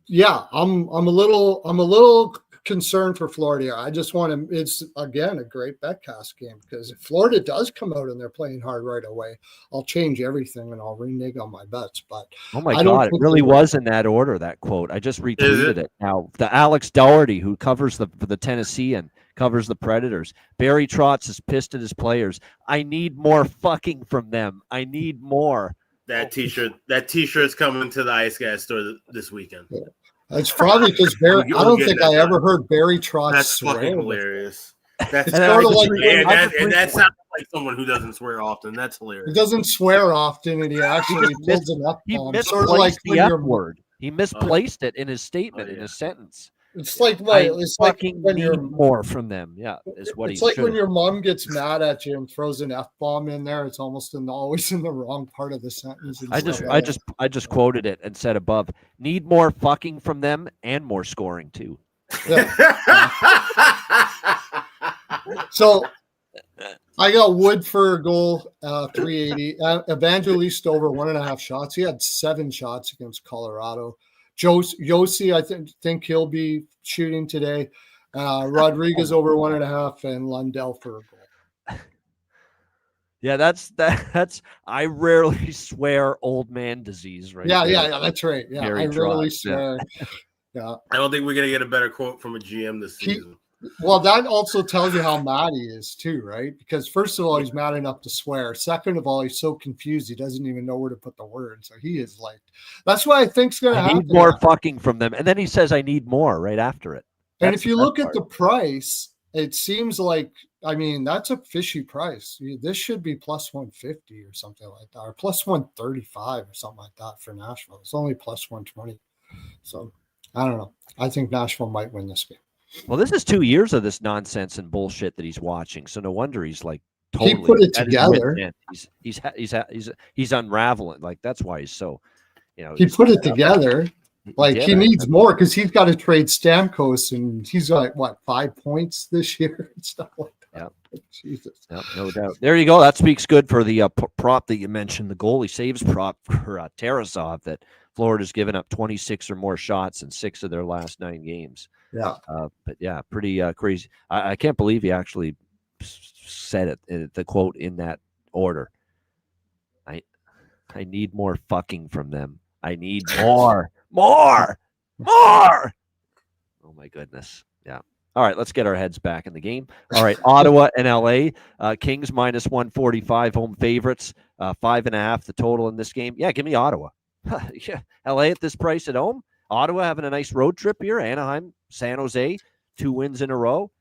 yeah, I'm a little concerned for Florida. I just want to, it's again a great betcast game, because if Florida does come out and they're playing hard right away, I'll change everything and I'll renege on my bets. But oh my God, it really was in that order, that quote. I just retweeted it now. The Alex Doherty, who covers for the Tennessee and covers the Predators. Barry Trotz is pissed at his players. I need more fucking from them. I need more. That t-shirt's coming to the Ice Guys store this weekend. Yeah. It's probably because Barry. I don't think I ever heard Barry Trotz. That's swear. fucking hilarious. That's sort of like, and that sounds like someone who doesn't swear often. That's hilarious. He doesn't swear often, and he actually pulls an F-bomb. He sort of like the F word. He misplaced it in his statement, in his sentence. It's like when you're more from them. Yeah, is what it's like when your mom gets mad at you and throws an F-bomb in there. It's almost always in the wrong part of the sentence. I just quoted it and said above, need more fucking from them and more scoring too. Yeah. So I got Wood for a goal, 380. Evangelista over 1.5 shots. He had 7 shots against Colorado. Yossi, I think he'll be shooting today. Rodriguez over 1.5, and Lundell for a goal. Yeah, that's I rarely swear old man disease, right? Yeah, that's right. Yeah, I rarely swear. Yeah. I don't think we're gonna get a better quote from a GM this season. Well, that also tells you how mad he is too, right? Because first of all, he's mad enough to swear. Second of all, he's so confused he doesn't even know where to put the word. So he is like, that's what I think's going to happen. I need more fucking from them, and then he says, "I need more" right after it. And if you look at the price, it seems like, I mean, that's a fishy price. This should be plus 150 or something like that, or plus 135 or something like that for Nashville. It's only plus 120. So I don't know. I think Nashville might win this game. Well, this is 2 years of this nonsense and bullshit that he's watching. So no wonder he's like totally. He put it together. He's unraveling. Like that's why he's so. He put it together. Like he needs more because he's got to trade Stamkos, and he's got 5 points this year and stuff like that. Jesus. Yep, no doubt. There you go. That speaks good for the prop that you mentioned, the goalie saves prop for Tarasov, that Florida's given up 26 or more shots in 6 of their last 9 games. Yeah. But yeah, pretty crazy. I can't believe he actually said it, the quote in that order. I need more fucking from them. I need more. More. Oh my goodness. Yeah. All right, let's get our heads back in the game. All right, Ottawa and LA. Kings minus 145, home favorites. 5.5 the total in this game. Yeah, give me Ottawa. Yeah, LA at this price at home. Ottawa having a nice road trip here. Anaheim, San Jose, 2 wins in a row.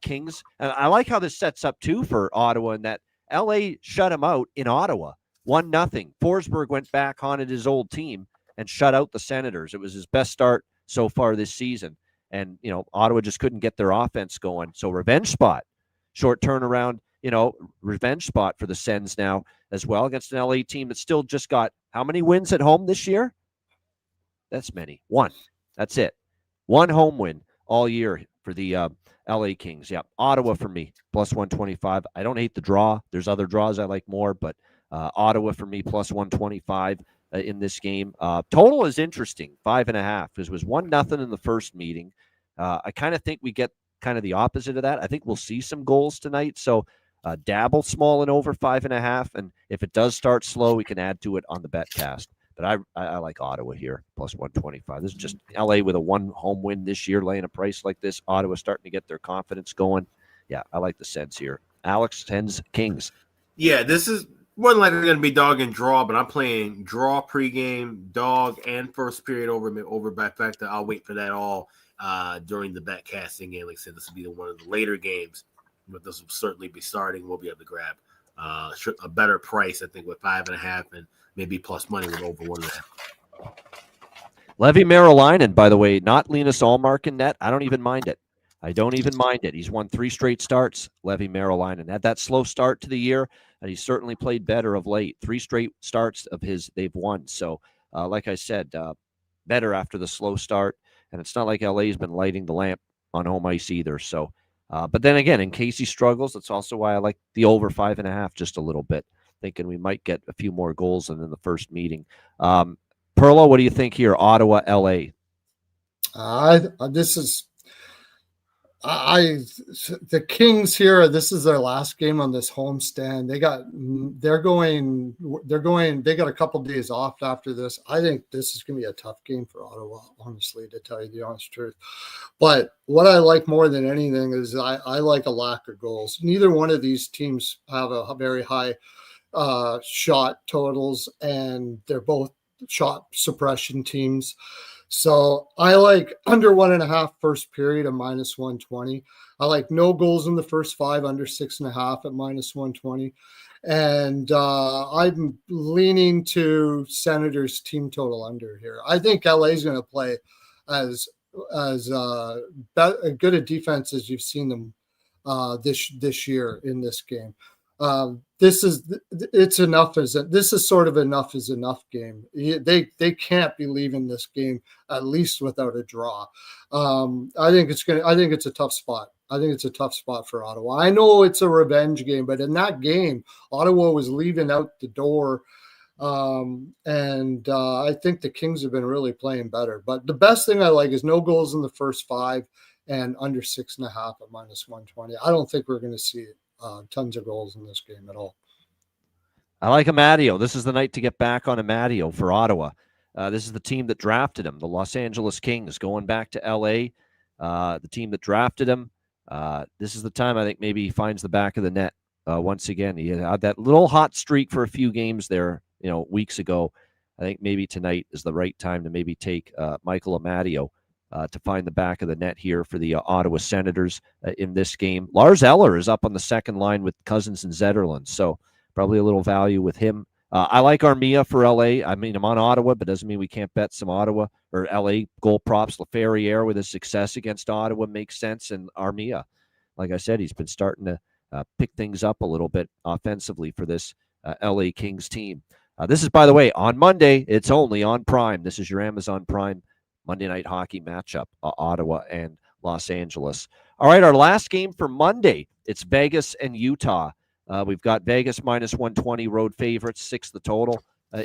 Kings. And I like how this sets up too for Ottawa, in that LA shut him out in Ottawa. 1-0. Forsberg went back, haunted his old team, and shut out the Senators. It was his best start so far this season. And, Ottawa just couldn't get their offense going. So revenge spot, short turnaround, revenge spot for the Sens now as well, against an LA team that still just got how many wins at home this year? That's many. 1. That's it. 1 home win all year for the LA Kings. Yeah, Ottawa for me, plus 125. I don't hate the draw. There's other draws I like more, but Ottawa for me, plus 125 in this game. Total is interesting, 5.5. It was 1-0 in the first meeting. I kind of think we get kind of the opposite of that. I think we'll see some goals tonight. So dabble small and over 5.5. And if it does start slow, we can add to it on the bet cast. But I like Ottawa here, plus 125. This is just LA with a 1 home win this year, laying a price like this. Ottawa starting to get their confidence going. Yeah, I like the Sens here. Alex, Sens, Kings. Yeah, this is more likely going to be dog and draw, but I'm playing draw pregame, dog, and first period over by fact that I'll wait for that all during the bet casting game. Like I said, this will be one of the later games, but this will certainly be starting. We'll be able to grab a better price, I think, with 5.5 and maybe plus money with over 1.5. Levi Merrilainen, by the way, not Linus Ullmark in net. I don't even mind it. He's won 3 straight starts, Levi Merrilainen. Had that slow start to the year, and he's certainly played better of late. 3 straight starts of his they've won. So, like I said, better after the slow start. And it's not like LA's been lighting the lamp on home ice either. So, but then again, in case he struggles, that's also why I like the over 5.5 just a little bit, thinking we might get a few more goals than in the first meeting. Perlo, what do you think here? Ottawa, LA. The Kings here, this is their last game on this homestand. They got a couple days off after this. I think this is going to be a tough game for Ottawa, honestly, to tell you the honest truth. But what I like more than anything is I like a lack of goals. Neither one of these teams have a very high shot totals, and they're both shot suppression teams. So I like under 1.5 first period at minus 120. I like no goals in the first 5, under 6.5 at minus 120. And I'm leaning to Senators team total under here. I think LA is going to play as good a defense as you've seen them this year in this game. This is enough is enough game. They can't be leaving this game at least without a draw. I think it's a tough spot. I think it's a tough spot for Ottawa. I know it's a revenge game, but in that game, Ottawa was leaving out the door. I think the Kings have been really playing better. But the best thing I like is no goals in the first 5 and under 6.5 at minus 120. I don't think we're going to see tons of goals in this game at all. I like Amadio. This is the night to get back on Amadio for Ottawa. This is the team that drafted him, the Los Angeles Kings, going back to LA. The team that drafted him. This is the time I think maybe he finds the back of the net once again. He had that little hot streak for a few games there, weeks ago. I think maybe tonight is the right time to maybe take Michael Amadio to find the back of the net here for the Ottawa Senators in this game. Lars Eller is up on the second line with Cousins and Zetterlund, so probably a little value with him. I like Armia for LA. I mean, I'm on Ottawa, but doesn't mean we can't bet some Ottawa or LA goal props. Laferriere with his success against Ottawa makes sense, and Armia, like I said, he's been starting to pick things up a little bit offensively for this LA Kings team. This is, by the way, on Monday. It's only on Prime. This is your Amazon Prime Monday Night Hockey matchup, Ottawa and Los Angeles. All right, our last game for Monday, it's Vegas and Utah. We've got Vegas minus 120 road favorites, 6 the total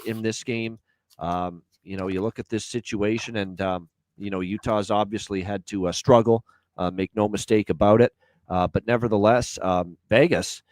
in this game. You look at this situation, and Utah's obviously had to struggle, make no mistake about it. But nevertheless, Vegas,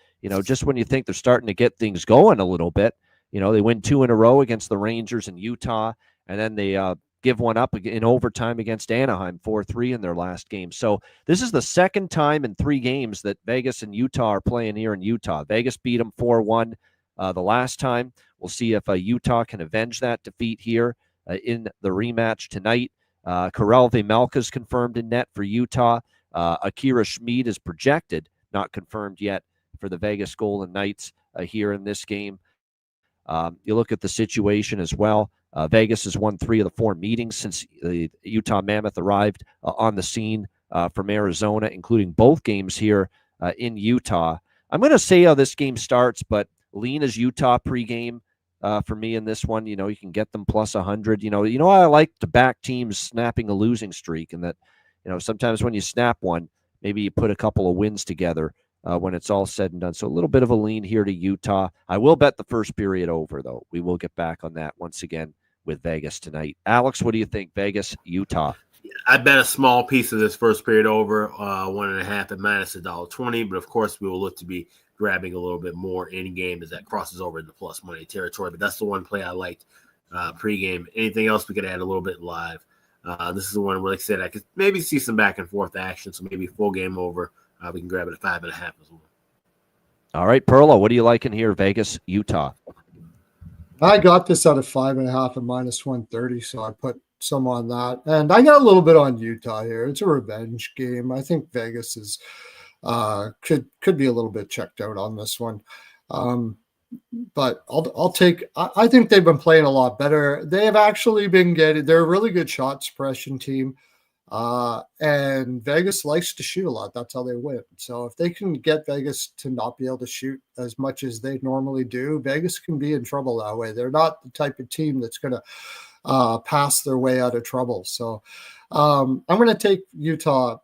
just when you think they're starting to get things going a little bit, they win 2 in a row against the Rangers and Utah, and then they give one up in overtime against Anaheim, 4-3 in their last game. So this is the second time in 3 games that Vegas and Utah are playing here in Utah. Vegas beat them 4-1 the last time. We'll see if Utah can avenge that defeat here in the rematch tonight. Karel Vejmelka's confirmed in net for Utah. Akira Schmid is projected, not confirmed yet, for the Vegas Golden Knights here in this game. You look at the situation as well. Vegas has won 3 of the 4 meetings since the Utah Mammoth arrived on the scene from Arizona, including both games here in Utah. I'm going to say how this game starts, but lean as Utah pregame for me in this one. You can get them plus 100. I like to back teams snapping a losing streak, and that sometimes when you snap one, maybe you put a couple of wins together when it's all said and done. So a little bit of a lean here to Utah. I will bet the first period over, though. We will get back on that once again with Vegas tonight. Alex, what do you think? Vegas, Utah. I bet a small piece of this first period over, 1.5 at minus $1.20. But of course, we will look to be grabbing a little bit more in game as that crosses over into plus money territory. But that's the one play I liked pregame. Anything else we could add a little bit live. This is the one where, like I said, I could maybe see some back and forth action. So maybe full game over. We can grab it at 5.5 as well. All right, Perla, what do you like in here? Vegas, Utah. I got this at a 5.5 at minus 130, so I put some on that. And I got a little bit on Utah here. It's a revenge game. I think Vegas is could be a little bit checked out on this one. But I'll take. I think they've been playing a lot better. They have actually been getting. They're a really good shot suppression team. And Vegas likes to shoot a lot. That's how they win. So if they can get Vegas to not be able to shoot as much as they normally do, Vegas can be in trouble that way. They're not the type of team that's going to pass their way out of trouble. So I'm going to take Utah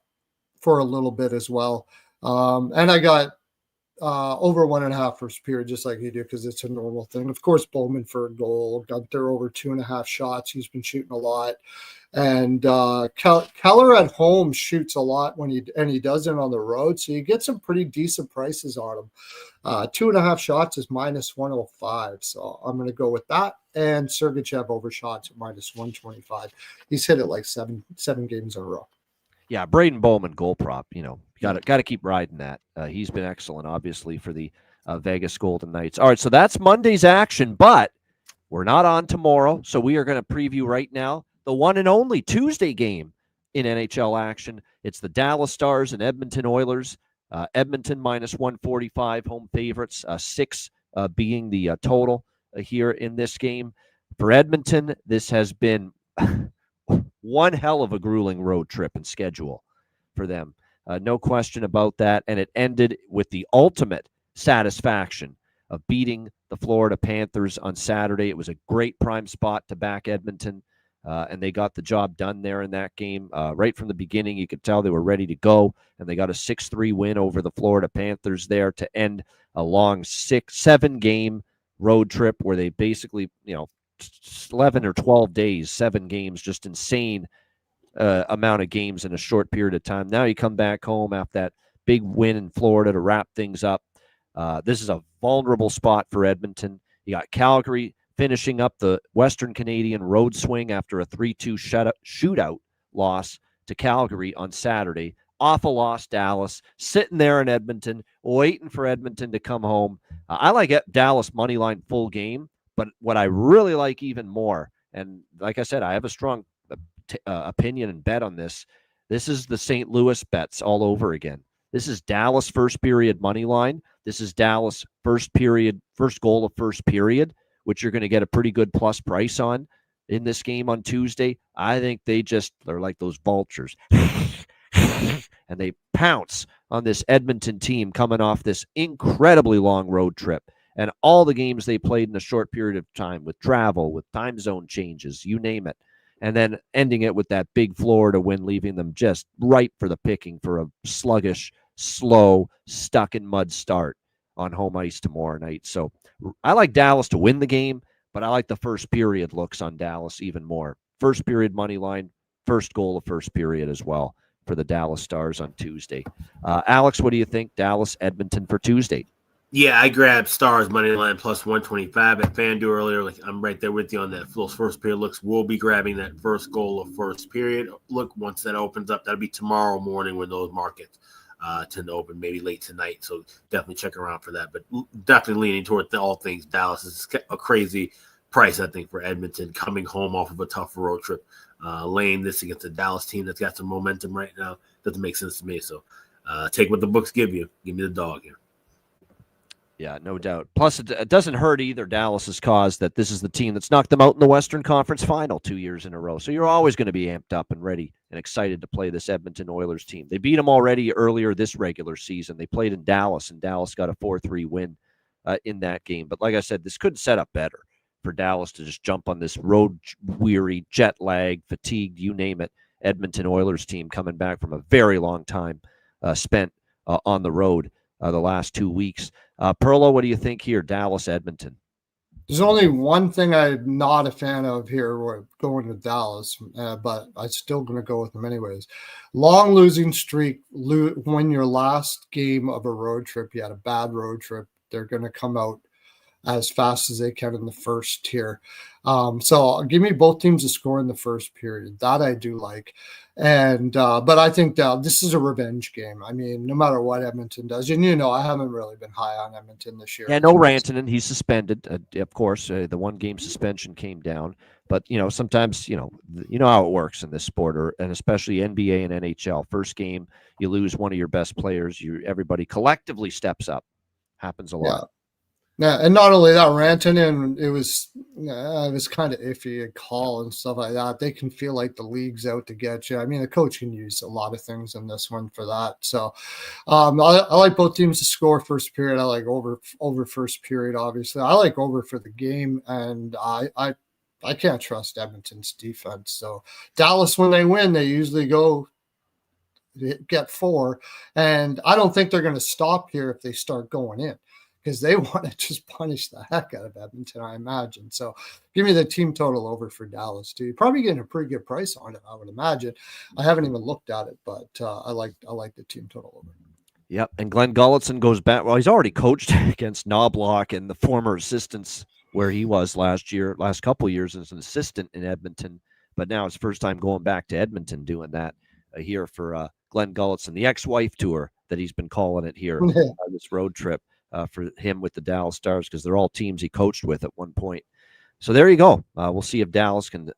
for a little bit as well. And I got over 1.5 first period, just like you do, because it's a normal thing. Of course, Bowman for a goal. Gunther over 2.5 shots. He's been shooting a lot. And Keller at home shoots a lot when he doesn't on the road. So you get some pretty decent prices on him. 2.5 shots is minus 105. So I'm going to go with that. And Sergachev over shots at minus 125. He's hit it like seven games in a row. Yeah, Braden Bowman goal prop. Got to keep riding that. He's been excellent, obviously, for the Vegas Golden Knights. All right, so that's Monday's action, but we're not on tomorrow. So we are going to preview right now the one and only Tuesday game in NHL action. It's the Dallas Stars and Edmonton Oilers. Edmonton minus 145 home favorites, 6 being the total here in this game. For Edmonton, this has been one hell of a grueling road trip and schedule for them. No question about that. And it ended with the ultimate satisfaction of beating the Florida Panthers on Saturday. It was a great prime spot to back Edmonton. And they got the job done there in that game. Right from the beginning, you could tell they were ready to go, and they got a 6-3 win over the Florida Panthers there to end a long 7-game road trip where they basically, 11 or 12 days, 7 games, just insane amount of games in a short period of time. Now you come back home after that big win in Florida to wrap things up. This is a vulnerable spot for Edmonton. You got Calgary finishing up the Western Canadian road swing after a 3-2 shootout loss to Calgary on Saturday. Awful loss, Dallas, sitting there in Edmonton, waiting for Edmonton to come home. I like Dallas moneyline full game, but what I really like even more, and like I said, I have a strong opinion and bet on this. This is the St. Louis bets all over again. This is Dallas first period moneyline. This is Dallas first goal of first period, which you're going to get a pretty good plus price on in this game on Tuesday. I think they're like those vultures. And they pounce on this Edmonton team coming off this incredibly long road trip. And all the games they played in a short period of time with travel, with time zone changes, you name it. and then ending it with that big Florida win, leaving them just ripe for the picking for a sluggish, slow, stuck in mud start on home ice tomorrow night. So I like Dallas to win the game, but I like the first period looks on Dallas even more. First period money line, first goal of first period as well for the Dallas Stars on Tuesday. Alex, what do you think? Dallas, Edmonton for Tuesday. Yeah, I grabbed Stars money line plus 125 at FanDuel earlier. Like, I'm right there with you on that. Those first period looks. We'll be grabbing that first goal of first period look once that opens up. That'll be tomorrow morning when those markets tend to open, maybe late tonight. So definitely check around for that. But definitely leaning toward all things Dallas. This is a crazy price, I think, for Edmonton coming home off of a tough road trip. Laying this against a Dallas team that's got some momentum right now doesn't make sense to me. So take what the books give you. Give me the dog here. Yeah, no doubt. Plus, it doesn't hurt either Dallas's cause that this is the team that's knocked them out in the Western Conference Final 2 years in a row. So you're always going to be amped up and ready and excited to play this Edmonton Oilers team. They beat them already earlier this regular season. They played in Dallas, and Dallas got a 4-3 win in that game. But like I said, this could set up better for Dallas to just jump on this road-weary, jet-lag, fatigued, you name it, Edmonton Oilers team coming back from a very long time spent on the road the last 2 weeks. Perlo, what do you think here? Dallas, Edmonton. There's only one thing I'm not a fan of here. We're going to Dallas, but I'm still going to go with them anyways. Long losing streak. When your last game of a road trip, you had a bad road trip, they're going to come out as fast as they can in the first tier. So give me both teams to score in the first period. That I do like. And but I think this is a revenge game. I mean, no matter what Edmonton does, and I haven't really been high on Edmonton this year. Yeah, no Rantanen. He's suspended. Of course, the one-game suspension came down. But, sometimes, you know how it works in this sport, and especially NBA and NHL. First game, you lose one of your best players. Everybody collectively steps up. Happens a lot. Yeah, and not only that, Rantanen, it was kind of iffy, a call and stuff like that. They can feel like the league's out to get you. I mean, the coach can use a lot of things in this one for that. So I like both teams to score first period. I like over first period, obviously. I like over for the game, and I can't trust Edmonton's defense. So Dallas, when they win, they usually go get 4, and I don't think they're going to stop here if they start going in, because they want to just punish the heck out of Edmonton, I imagine. So give me the team total over for Dallas, too. You're probably getting a pretty good price on it, I would imagine. I haven't even looked at it, but I like the team total over. Yep, and Glenn Gulletson goes back. Well, he's already coached against Knobloch and the former assistants where he was last couple of years as an assistant in Edmonton. But now it's first time going back to Edmonton doing that here for Glenn Gulletson, the ex-wife tour that he's been calling it here on this road trip. For him with the Dallas Stars, because they're all teams he coached with at one point. So there you go. We'll see if Dallas can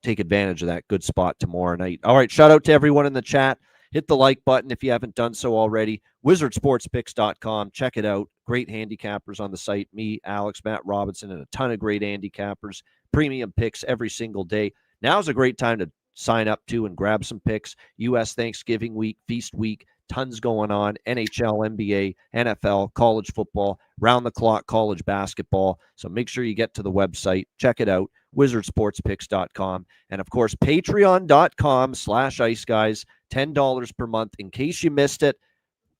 take advantage of that good spot tomorrow night. All right, shout out to everyone in the chat. Hit the like button if you haven't done so already. WizardSportsPicks.com. Check it out. Great handicappers on the site. Me, Alex, Matt Robinson, and a ton of great handicappers. Premium picks every single day. Now's a great time to sign up to and grab some picks. U.S. Thanksgiving week, feast week. Tons going on, NHL, NBA, NFL, college football, round-the-clock college basketball. So make sure you get to the website. Check it out, wizardsportspicks.com. And, of course, patreon.com/iceguys, $10 per month. In case you missed it,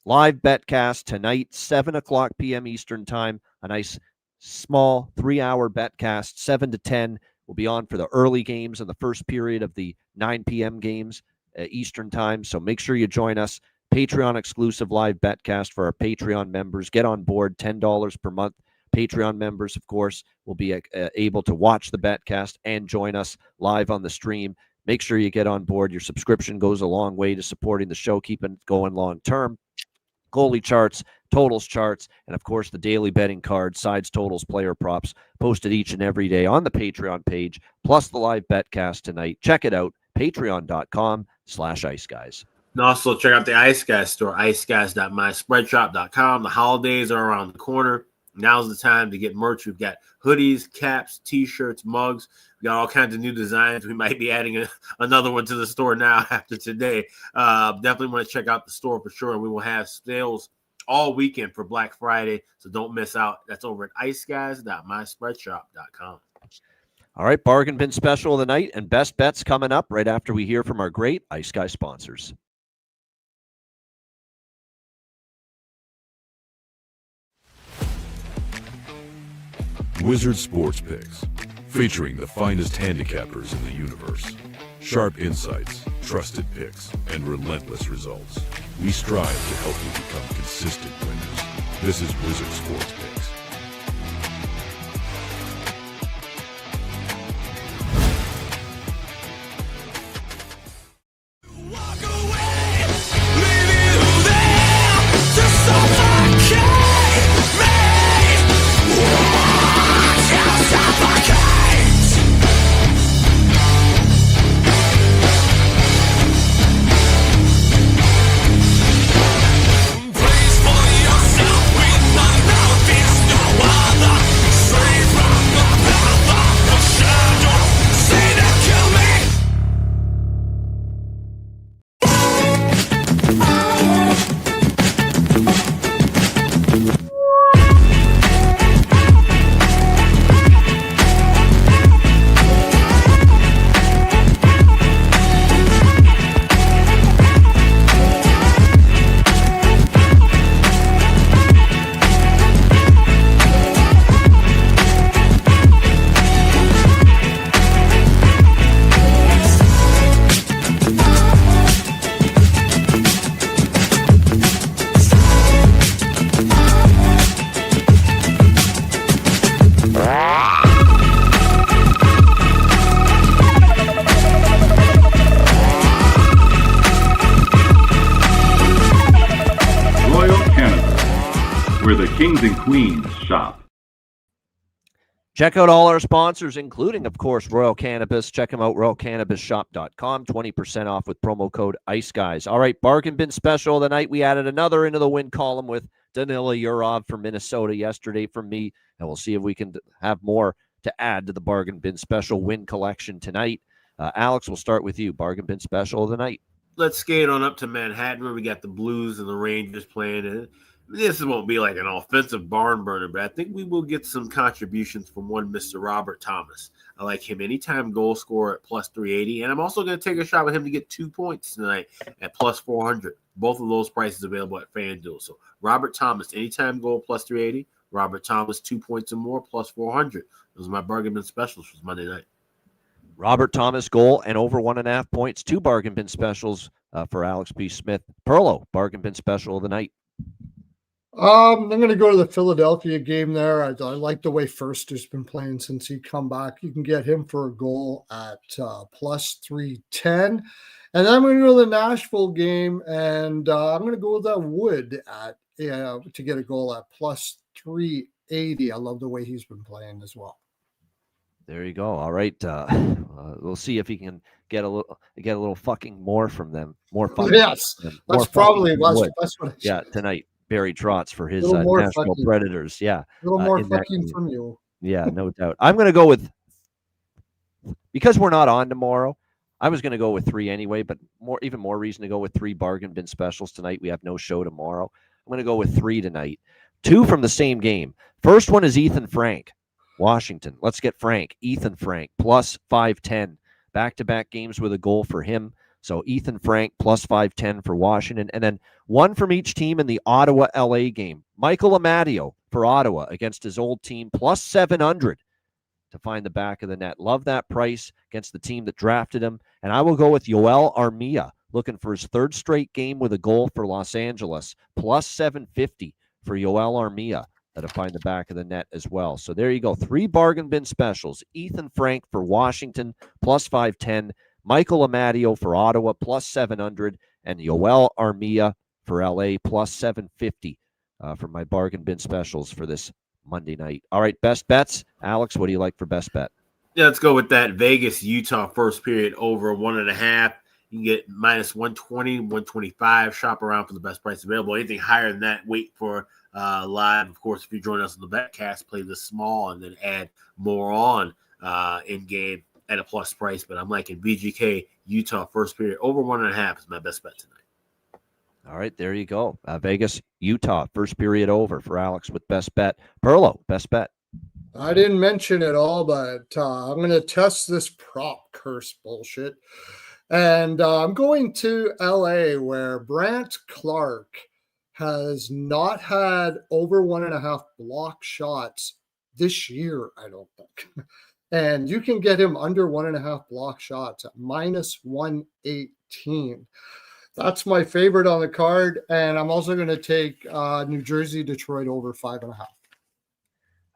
live betcast tonight, 7 o'clock p.m. Eastern time. A nice, small 3-hour betcast, 7 to 10. We'll be on for the early games and the first period of the 9 p.m. games Eastern time. So make sure you join us. Patreon exclusive live betcast for our Patreon members. Get on board, $10 per month. Patreon members, of course, will be able to watch the betcast and join us live on the stream. Make sure you get on board. Your subscription goes a long way to supporting the show, keeping it going long term. Goalie charts, totals charts, and of course the daily betting cards, sides, totals, player props posted each and every day on the Patreon page, plus the live betcast tonight. Check it out, patreon.com/iceguys. And also check out the Ice Guys store, iceguys.myspreadshop.com. The holidays are around the corner. Now's the time to get merch. We've got hoodies, caps, T-shirts, mugs. We got all kinds of new designs. We might be adding another one to the store now after today. Definitely want to check out the store for sure. And we will have sales all weekend for Black Friday, so don't miss out. That's over at iceguys.myspreadshop.com. All right, bargain bin special of the night and best bets coming up right after we hear from our great Ice Guy sponsors. Wizard Sports Picks, featuring the finest handicappers in the universe. Sharp insights, trusted picks, and relentless results. We strive to help you become consistent winners. This is Wizard Sports Picks. Kings and Queens shop. Check out all our sponsors, including, of course, Royal Cannabis. Check them out, royalcannabisshop.com. 20% off with promo code IceGuys. All right, bargain bin special of the night. We added another into the win column with Danila Yurov from Minnesota yesterday from me, and we'll see if we can have more to add to the bargain bin special win collection tonight. Alex, we'll start with you. Bargain bin special of the night. Let's skate on up to Manhattan where we got the Blues and the Rangers playing. And this won't be like an offensive barn burner, but I think we will get some contributions from one Mr. Robert Thomas. I like him anytime goal scorer at plus 380. And I'm also going to take a shot with him to get 2 points tonight at plus 400. Both of those prices available at FanDuel. So Robert Thomas, anytime goal plus 380. Robert Thomas, 2 points or more plus 400. Those are my bargain bin specials for Monday night. Robert Thomas goal and over 1.5 points. 2 bargain bin specials for Alex B. Smith. Perlo, bargain bin special of the night. I'm going to go to the Philadelphia game there. I like the way Furster's been playing since he come back. You can get him for a goal at plus 310. And then I'm going to go to the Nashville game, and I'm going to go with that Wood at to get a goal at plus 380. I love the way he's been playing as well. There you go. All right. We'll see if he can get a little fucking more from them. More fucking. Yes, that's probably what yeah, tonight. Barry Trotz for his Nashville Predators. Yeah. A little more fucking from you. Yeah, no doubt. I'm going to go with, because we're not on tomorrow, I was going to go with 3 anyway, but even more reason to go with 3 bargain bin specials tonight. We have no show tomorrow. I'm going to go with 3 tonight. 2 from the same game. First one is Ethan Frank, Washington. Let's get Frank. Ethan Frank, plus 510. Back-to-back games with a goal for him. So Ethan Frank, plus 510 for Washington. And then 1 from each team in the Ottawa-LA game. Michael Amadio for Ottawa against his old team, plus 700 to find the back of the net. Love that price against the team that drafted him. And I will go with Yoel Armia, looking for his 3rd straight game with a goal for Los Angeles, plus 750 for Yoel Armia to find the back of the net as well. So there you go. 3 bargain bin specials. Ethan Frank for Washington, plus 510. Michael Amadio for Ottawa, plus 700. And Yoel Armia for LA, plus 750 for my bargain bin specials for this Monday night. All right, best bets. Alex, what do you like for best bet? Yeah, let's go with that Vegas, Utah first period over 1.5. You can get minus 120, 125. Shop around for the best price available. Anything higher than that, wait for live. Of course, if you join us on the betcast, play the small and then add more on in game at a plus price. But I'm liking VGK, Utah first period over 1.5 is my best bet tonight. All right, there you go. Vegas, Utah, first period over for Alex with best bet. Perlo, best bet. I didn't mention it all, but I'm going to test this prop curse bullshit. And I'm going to LA, where Brant Clark has not had over 1.5 block shots this year, I don't think. And you can get him under 1.5 block shots at minus 118. That's my favorite on the card. And I'm also going to take New Jersey, Detroit over 5.5.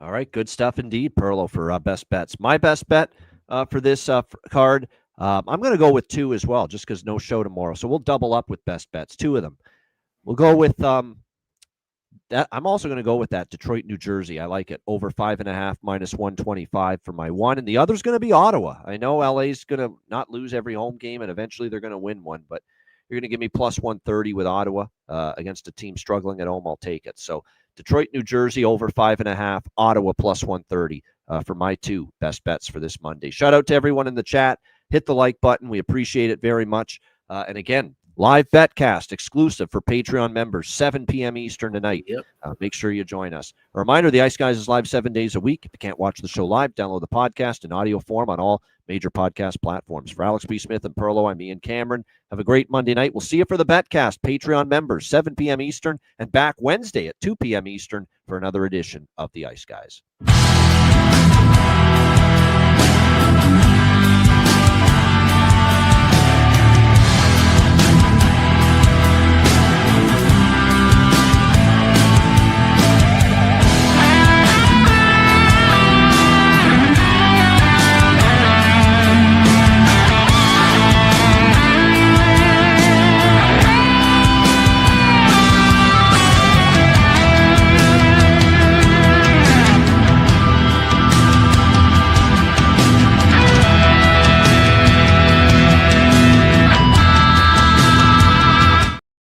All right, good stuff indeed, Perlo, for best bets. My best bet for this card, I'm going to go with 2 as well, just because no show tomorrow. So we'll double up with best bets, 2 of them. We'll go with that. I'm also going to go with that Detroit, New Jersey. I like it, over 5.5, minus 125 for my one. And the other's going to be Ottawa. I know LA's going to not lose every home game, and eventually they're going to win one, but you're going to give me plus 130 with Ottawa against a team struggling at home. I'll take it. So Detroit, New Jersey over 5.5, Ottawa plus 130 for my 2 best bets for this Monday. Shout out to everyone in the chat. Hit the like button. We appreciate it very much. And again, live betcast exclusive for Patreon members, 7 p.m. Eastern tonight. Yep. Make sure you join us. A reminder, the Ice Guys is live 7 days a week. If you can't watch the show live, download the podcast in audio form on all major podcast platforms. For Alex B. Smith and Perlo, I'm Ian Cameron. Have a great Monday night. We'll see you for the betcast, Patreon members, 7 p.m. Eastern, and back Wednesday at 2 p.m. Eastern for another edition of the Ice Guys.